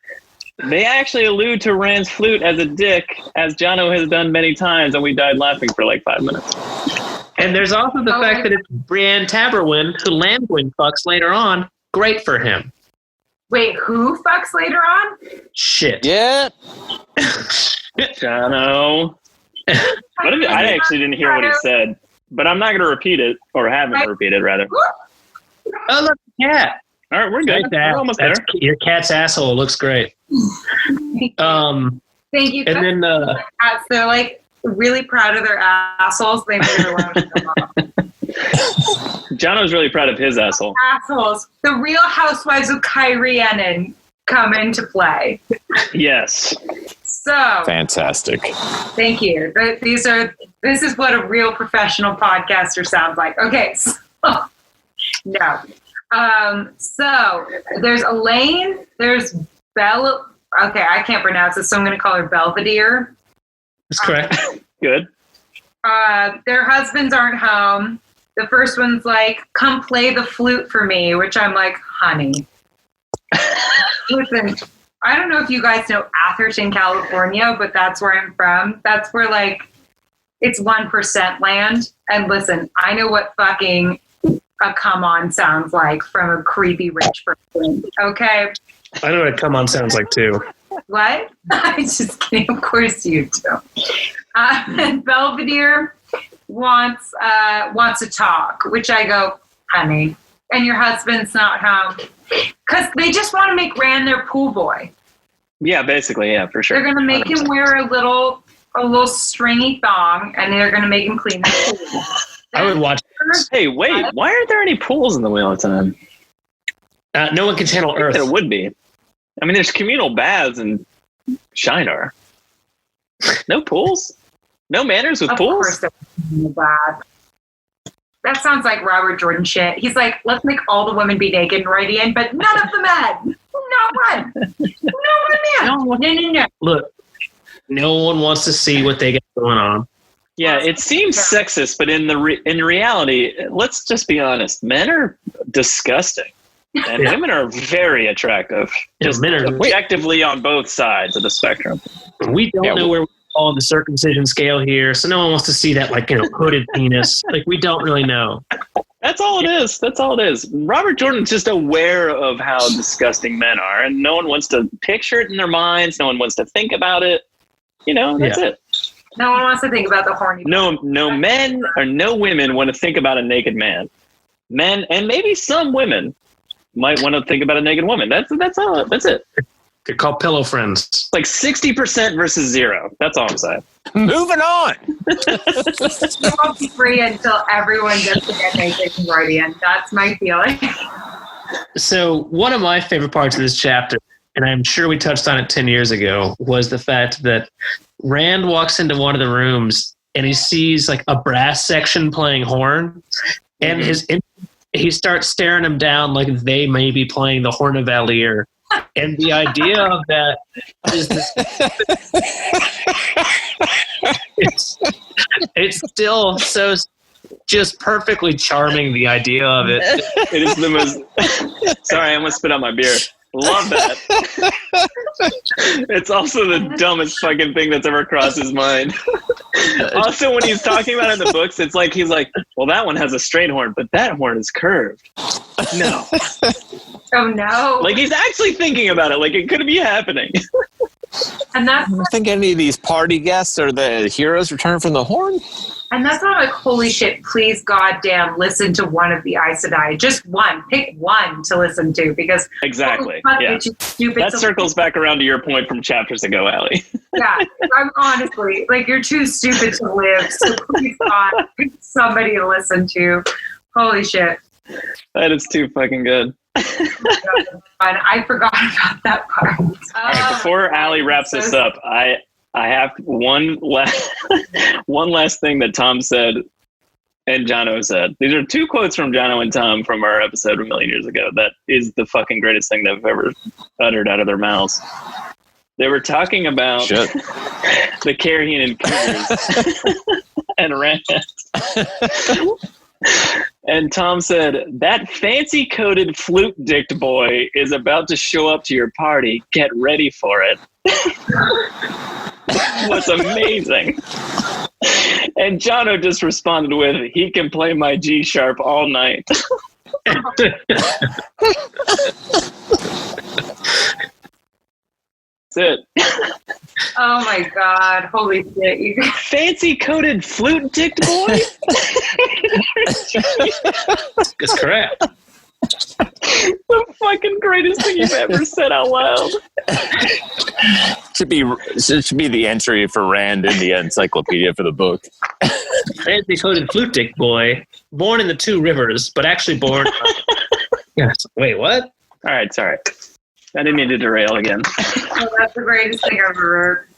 they actually allude to Rand's flute as a dick, as Jono has done many times, and we died laughing for like 5 minutes. And there's also the fact that it's Brienne Taberwin who Landwin fucks later on. Great for him. Wait, who fucks later on? Shit. Yeah. Jono. I actually didn't hear what he said, but I'm not going to repeat it, or haven't repeated, rather. Oh, look, cat. All right, we're good. We're almost there. Your cat's asshole looks great. Thank you. And then cats, they're like really proud of their assholes. They made their own. Jono's really proud of his asshole. Assholes. The Real Housewives of Kyrianen come into play. Yes. So fantastic. Thank you. This is what a real professional podcaster sounds like. Okay. So, no. So there's Elaine. There's Belle. Okay, I can't pronounce it, so I'm going to call her Belvedere. That's correct. Good. Their husbands aren't home. The first one's like, come play the flute for me, which I'm like, honey. Listen, I don't know if you guys know Atherton, California, but that's where I'm from. That's where, like, it's 1% land. And listen, I know what fucking a come on sounds like from a creepy rich person, okay? I know what a come on sounds like, too. What? I'm just kidding. Of course you do. And Belvedere wants to talk, which I go, honey, and your husband's not home. Because they just want to make Rand their pool boy. Yeah, basically, yeah, for sure. They're going to make 100%. Him wear a little stringy thong, and they're going to make him clean the pool. I would watch this. Hey, wait, why aren't there any pools in the Wheel of Time? No one can channel Earth. There would be. I mean, there's communal baths in Shinar. No pools? No manners with pools? Of course there's a bad. That sounds like Robert Jordan shit. He's like, let's make all the women be naked and write in, but none of the men. Not one. No one, man. No. Look, no one wants to see what they got going on. Yeah, it seems sexist, but in reality, let's just be honest. Men are disgusting, and women are very attractive. Just men are objectively on both sides of the spectrum. We don't know where we fall on the circumcision scale here, so no one wants to see that, like, hooded penis. Like, we don't really know. That's all it is. That's all it is. Robert Jordan's just aware of how disgusting men are, and no one wants to picture it in their minds. No one wants to think about it. That's it. No one wants to think about the horny. No men or no women want to think about a naked man. Men, and maybe some women might want to think about a naked woman. That's all. That's it. They're called pillow friends. Like 60% versus 0. That's all I'm saying. Moving on. You won't be free until everyone gets to get naked and write in. That's my feeling. So one of my favorite parts of this chapter, and I'm sure we touched on it 10 years ago, was the fact that Rand walks into one of the rooms and he sees like a brass section playing horn, and he starts staring them down like they may be playing the Hornevalier. And the idea of that is this. It's still so just perfectly charming, the idea of it. It is the most. Sorry, I almost spit out my beer. Love that. It's also the dumbest fucking thing that's ever crossed his mind. Also, when he's talking about it in the books, it's like he's like, well, that one has a straight horn, but that horn is curved. No. Oh, no. Like, he's actually thinking about it. Like, it could be happening. And that's I don't think any of these party guests are the heroes return from the horn. And that's not like, holy shit, please goddamn listen to one of the Aes Sedai. Just one. Pick one to listen to, because exactly. Yeah. That circles back around to your point from chapters ago, Allie. Yeah, I'm honestly, like, you're too stupid to live, so please God, pick somebody to listen to. Holy shit. That is too fucking good. I forgot about that part. All right, before Allie wraps this up, I have one last thing that Tom said and Jono said. These are 2 quotes from Jono and Tom from our episode a million years ago. That is the fucking greatest thing they've ever uttered out of their mouths. They were talking about the Carrion and Cougars and Rand. And Tom said, that fancy-coated flute-dicked boy is about to show up to your party. Get ready for it. Was amazing. And Jono just responded with, he can play my G sharp all night. That's it. Oh my God. Holy shit. Fancy coated flute dicked boy? That's correct. The fucking greatest thing you've ever said out loud. It should be the entry for Rand in the encyclopedia for the book. Fancy coated flute dick boy, born in the 2 rivers, but actually born. Yes. Wait, what? All right, sorry. I didn't mean to derail again. Oh, that's the greatest thing I've ever heard.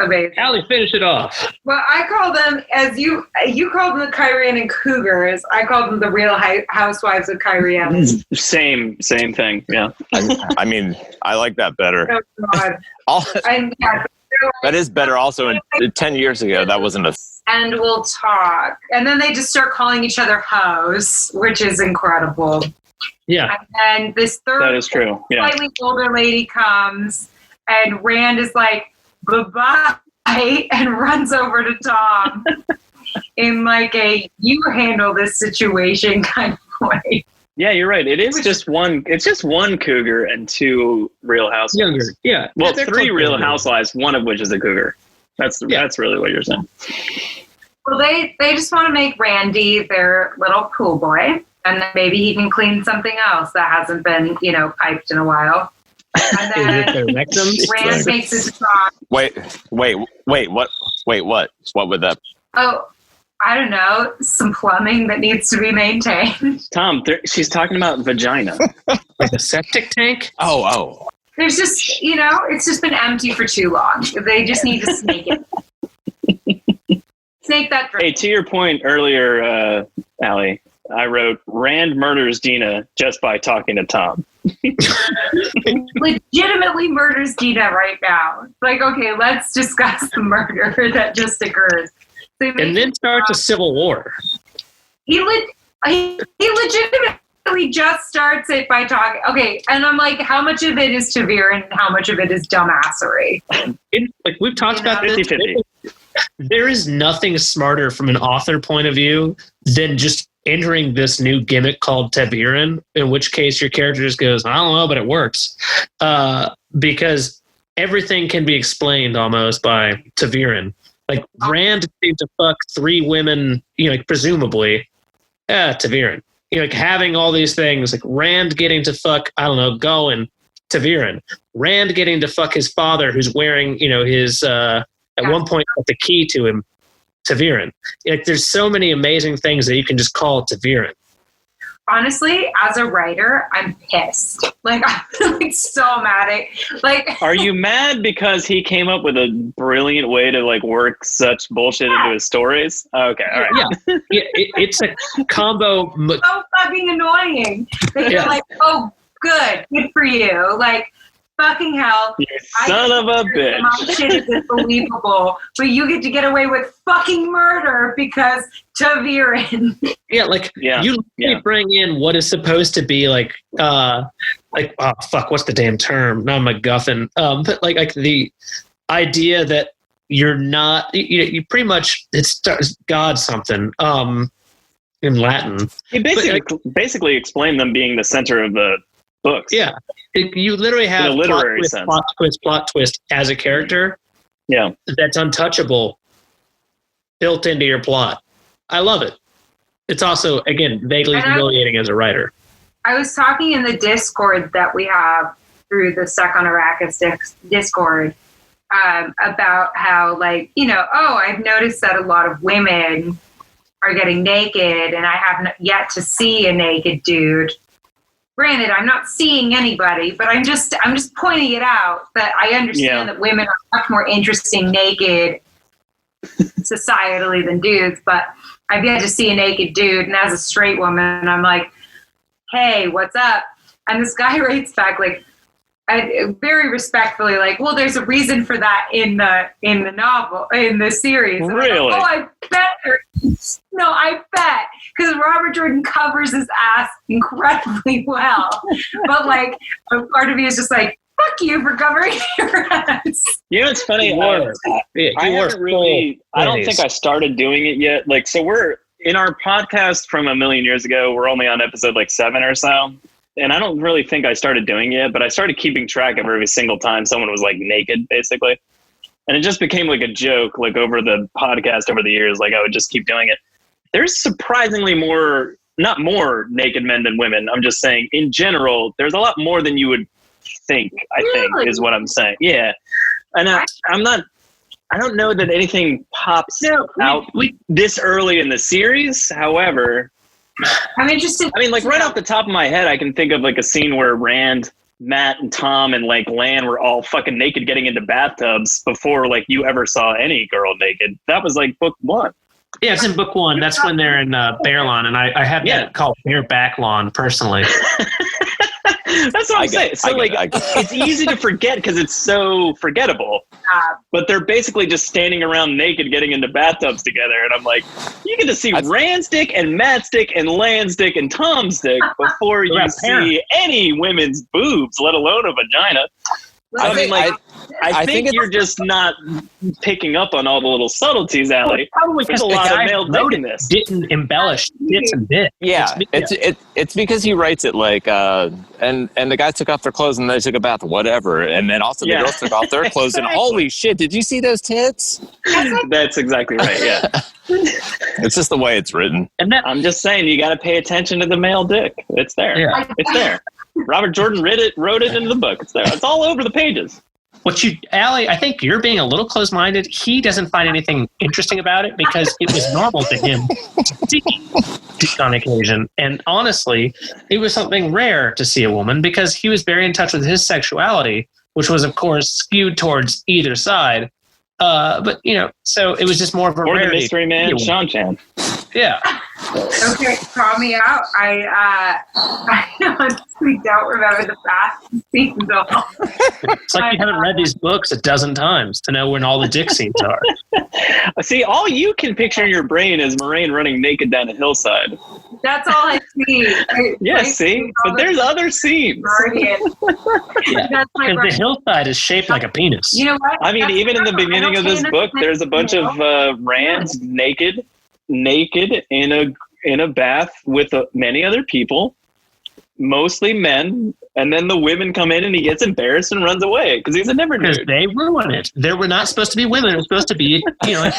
Amazing. Allie, finish it off. Well, I call them, as you called them the Kyrian and Cougars, I called them the Real Housewives of Kyrian. Same thing, yeah. I mean, I like that better. Oh, God. That is better also. 10 years ago, that wasn't a... And we'll talk. And then they just start calling each other hoes, which is incredible. Yeah. And then this third that is true. Yeah. slightly older lady comes, and Rand is like, bye-bye, and runs over to Tom in like a you handle this situation kind of way. Yeah, you're right. It is just one. It's just one cougar and 2 real housewives. Younger, yeah. Well, 3 real housewives, one of which is a cougar. That's really what you're saying. Well, they just want to make Randy their little pool boy, and then maybe he can clean something else that hasn't been, piped in a while. And then Rand makes it to Tom. Wait, what? What would that? Oh, I don't know, some plumbing that needs to be maintained. Tom, she's talking about vagina. Like a septic tank? Oh. There's just, it's just been empty for too long. They just need to snake it. Snake that drink. Hey, to your point earlier, Allie, I wrote, Rand murders Dina just by talking to Tom. Legitimately murders Dina right now. Like, okay, let's discuss the murder that just occurred. So and then starts a civil war. He legitimately just starts it by talking. Okay, and I'm like, how much of it is tWoTcast and how much of it is dumbassery? Like we've talked about this. 50-50. There is nothing smarter from an author point of view than just entering this new gimmick called tWoTcast, in which case your character just goes, I don't know, but it works. Because everything can be explained almost by tWoTcast. Like Rand seemed to fuck 3 women, like presumably, tWoTcast. Like having all these things, like Rand getting to fuck, I don't know, Goen, tWoTcast. Rand getting to fuck his father who's wearing, his, at one point, the key to him, tWoTcast. Like, there's so many amazing things that you can just call tWoTcast. Honestly, as a writer, I'm pissed. Like, I'm like so mad at, like. Are you mad because he came up with a brilliant way to like work such bullshit into his stories? Okay, all right. Yeah, it's a combo. So fucking annoying. They're like, oh, good for you. Like, fucking hell. You son of a bitch. My shit is unbelievable, but you get to get away with fucking murder because tWoTcast. You bring in what is supposed to be oh fuck, what's the damn term? Not MacGuffin. But like the idea that you're not, you pretty much, it's God something. In Latin. He basically explained them being the center of the books. Yeah. You literally have in a literary sense. plot twist as a character. Yeah. That's untouchable, built into your plot. I love it. It's also, again, vaguely humiliating as a writer. I was talking in the Discord that we have through the Stuck on Arrakis Discord about how, like, I've noticed that a lot of women are getting naked and I haven't yet to see a naked dude. Granted, I'm not seeing anybody, but I'm just pointing it out that I understand that women are much more interesting naked societally than dudes, but I've yet to see a naked dude, and as a straight woman, I'm like, hey, what's up? And this guy writes back like, very respectfully, like, well, there's a reason for that in the novel, in the series. And really? I'm like, I bet. No, I bet, because Robert Jordan covers his ass incredibly well. But like, a part of me is just like, fuck you for covering your ass. It's funny. I don't think I started doing it yet. Like, so we're in our podcast from a million years ago. We're only on episode like 7 or so. And I don't really think I started doing it, but I started keeping track of every single time someone was like naked, basically. And it just became like a joke, like over the podcast over the years, like I would just keep doing it. There's surprisingly not more naked men than women. I'm just saying in general, there's a lot more than you would think, I think is what I'm saying. Yeah. And I don't know that anything pops out this early in the series. However, I'm interested. I mean, like right off the top of my head, I can think of like a scene where Rand, Matt, and Tom and like Lan were all fucking naked getting into bathtubs before like you ever saw any girl naked. That was like book 1. Yeah, it's in book 1. That's when they're in Bear Lawn, and I have that called Bear Back Lawn personally. That's what I'm saying. So it's easy to forget because it's so forgettable. But they're basically just standing around naked getting into bathtubs together. And I'm like, you get to see Rand's dick and Matt's dick and Lan's dick and Tom's dick before you see any women's boobs, let alone a vagina. I think you're just not picking up on all the little subtleties, Allie. Probably because a lot of male dick in this. Didn't embellish bits and bits. Yeah, it's because he writes it like, and the guys took off their clothes and they took a bath, whatever, and then also the girls took off their clothes and holy shit, did you see those tits? That's exactly right. Yeah, it's just the way it's written. And I'm just saying, you got to pay attention to the male dick. It's there. Yeah. It's there. Robert Jordan wrote it into the book. It's there. It's all over the pages. Allie, I think you're being a little close-minded. He doesn't find anything interesting about it because it was normal to him on occasion. And honestly, it was something rare to see a woman because he was very in touch with his sexuality, which was, of course, skewed towards either side. But so it was just more of a or the rarity. mystery man, Sean Chan. Yeah. Okay, call me out. I honestly don't remember the fast scenes at all. It's like you haven't read these books a dozen times to know when all the dick scenes are. See, all you can picture in your brain is Moraine running naked down a hillside. That's all I see. See? But there's other scenes. That's my Because the hillside is shaped like a penis. You know what? I mean, even in the beginning of this book, there's a bunch of Rands naked in a bath with many other people, mostly men, and then the women come in and he gets embarrassed and runs away because he's a never Because dude. they ruin it. There were not supposed to be women. It was supposed to be, an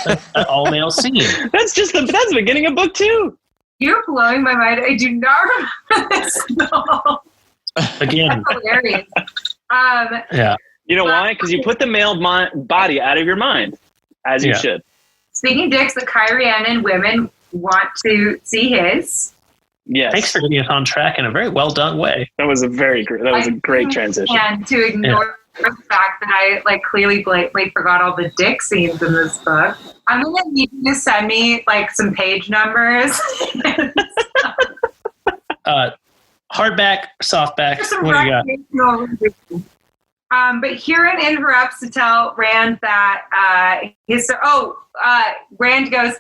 all-male scene. That's the beginning of book 2. You're blowing my mind. I do not remember this at all. Again. That's hilarious. Yeah. You know why? Because you put the male body out of your mind, as you should. Speaking of dicks, the Kyrianan women want to see his. Yes. Thanks for getting us on track in a very well done way. That was a great transition. And to ignore the fact that I clearly blatantly forgot all the dick scenes in this book. I'm gonna need you to send me some page numbers. Hardback, softback. What do you got? But Huron interrupts to tell Rand that Rand goes,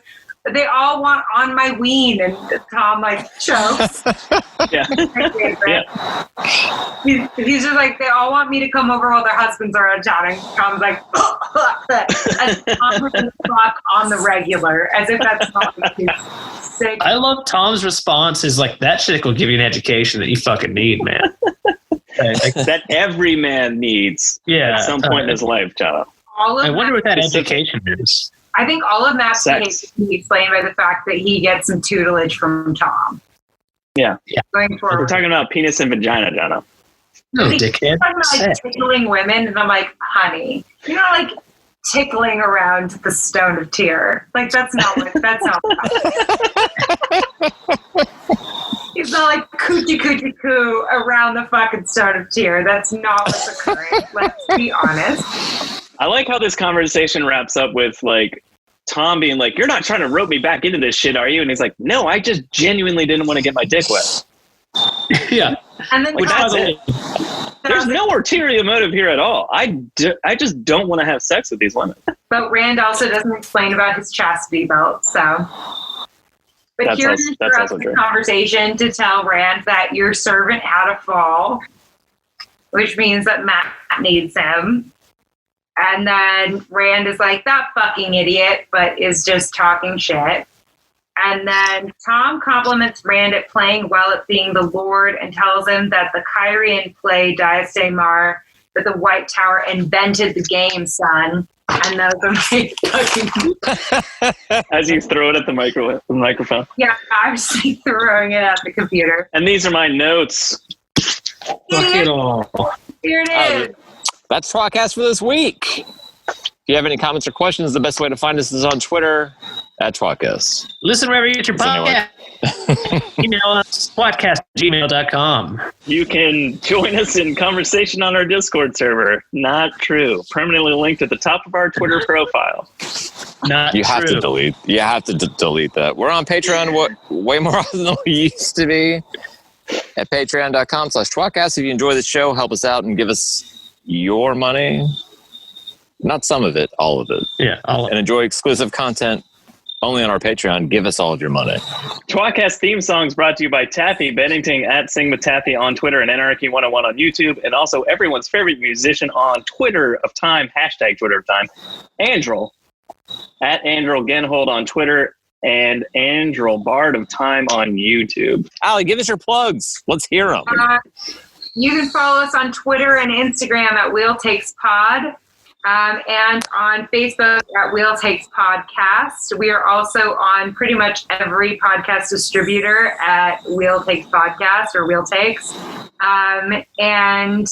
they all want on my ween, and Tom chokes. Yeah. He's just like, they all want me to come over while their husbands are out of town, and Tom's like, and Tom would just fuck on the regular, as if that's not sick. I love Tom's response is that shit will give you an education that you fucking need, man. That every man needs at some point in his life, Jono. I wonder what that education is. I think all of Matt's behavior can be explained by the fact that he gets some tutelage from Tom. Yeah. Going forward. We're talking about penis and vagina, Jono. No, dickhead. Talking about tickling women, and I'm like, honey, you're not tickling around the Stone of Tyr. That's not what He's not coochie coo around the fucking Stone of Tyr. That's not what's occurring. Let's be honest. I like how this conversation wraps up with Tom being like, "You're not trying to rope me back into this shit, are you?" And he's like, "No, I just genuinely didn't want to get my dick wet." Yeah. And then that's it. There's no ulterior motive here at all. I just don't want to have sex with these women. But Rand also doesn't explain about his chastity belt, so. But here's the conversation to tell Rand that your servant had a fall, which means that Matt needs him. And then Rand is like, that fucking idiot, but is just talking shit. And then Tom compliments Rand at playing well at being the Lord and tells him that the Kyrian play Dias de Mar, that the White Tower invented the game, son. And those are my fucking... As you throw it at the microphone. Yeah, I'm just throwing it at the computer. And these are my notes. Fuck it all. Here it is. That's tWoTcast for this week. If you have any comments or questions, the best way to find us is on Twitter @tWoTcast. Listen wherever you get your podcast. Email us, tWoTcast@gmail.com. You can join us in conversation on our Discord server. Not true. Permanently linked at the top of our Twitter profile. Not you true. Have to delete. You have to delete that. We're on Patreon way more often than we used to be at patreon.com/tWoTcast. If you enjoy the show, help us out and give us your money. Not some of it, all of it. Yeah, all of it. And enjoy exclusive content only on our Patreon. Give us all of your money. tWoTcast theme songs brought to you by Taffy Bennington at Sing with Taffy on Twitter and Anarchy101 on YouTube, and also everyone's favorite musician on Twitter of Time, #Twitter of Time, Androl at Androl Genhold on Twitter, and Androl Bard of Time on YouTube. Allie, give us your plugs. Let's hear them. You can follow us on Twitter and Instagram at WheelTakesPod, and on Facebook at Wheel Takes Podcast. We are also on pretty much every podcast distributor at Wheel Takes Podcast or Wheel Takes. And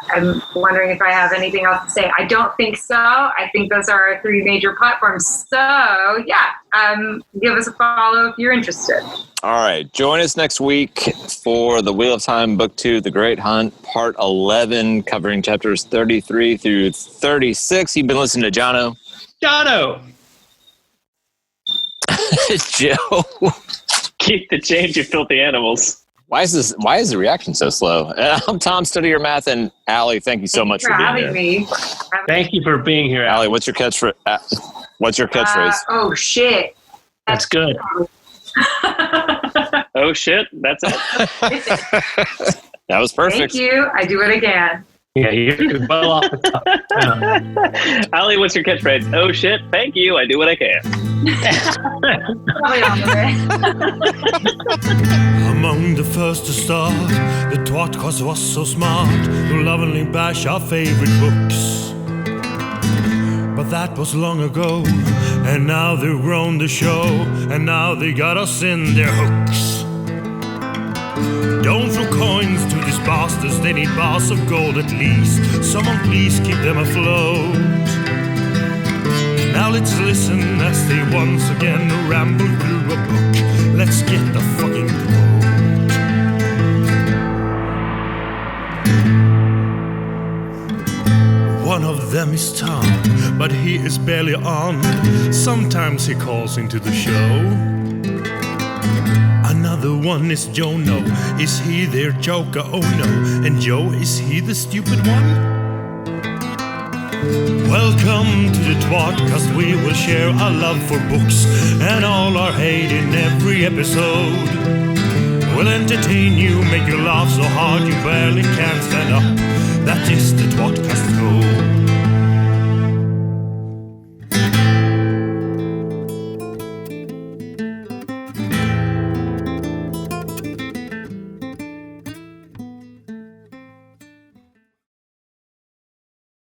I'm wondering if I have anything else to say. I don't think so. I think those are our 3 major platforms. So yeah, give us a follow if you're interested. All right. Join us next week for the Wheel of Time Book 2, The Great Hunt, Part 11, covering chapters 33 through 36. You've been listening to Jono. Jono! Joe. Keep the change, you filthy animals. Why is the reaction so slow? I'm Tom, Study Your Math, and Allie, thank you so much for being here. Me. Thank you for being here, Allie, what's your catchphrase? Oh, shit. That's good. Oh, shit. That's it. That was perfect. Thank you. I do it again. Yeah, you're well off the top. Allie, what's your catchphrase? Oh, shit. Thank you. I do what I can. Probably on the way. Among the first to start, the tWoTcast was so smart to lovingly bash our favorite books. But that was long ago, and now they've grown the show, and now they got us in their hooks. Don't throw coins to these bastards, they need bars of gold at least. Someone please keep them afloat. Now let's listen as they once again ramble through a book. Let's get the fucking quote. One of them is Tom, but he is barely on. Sometimes he calls into the show. Another one is Jono. Is he their joker? Oh no. And Joe, is he the stupid one? Welcome to the tWoTcast. We will share our love for books and all our hate in every episode. We'll entertain you, make you laugh so hard you barely can stand up. That is the tWoTcast code.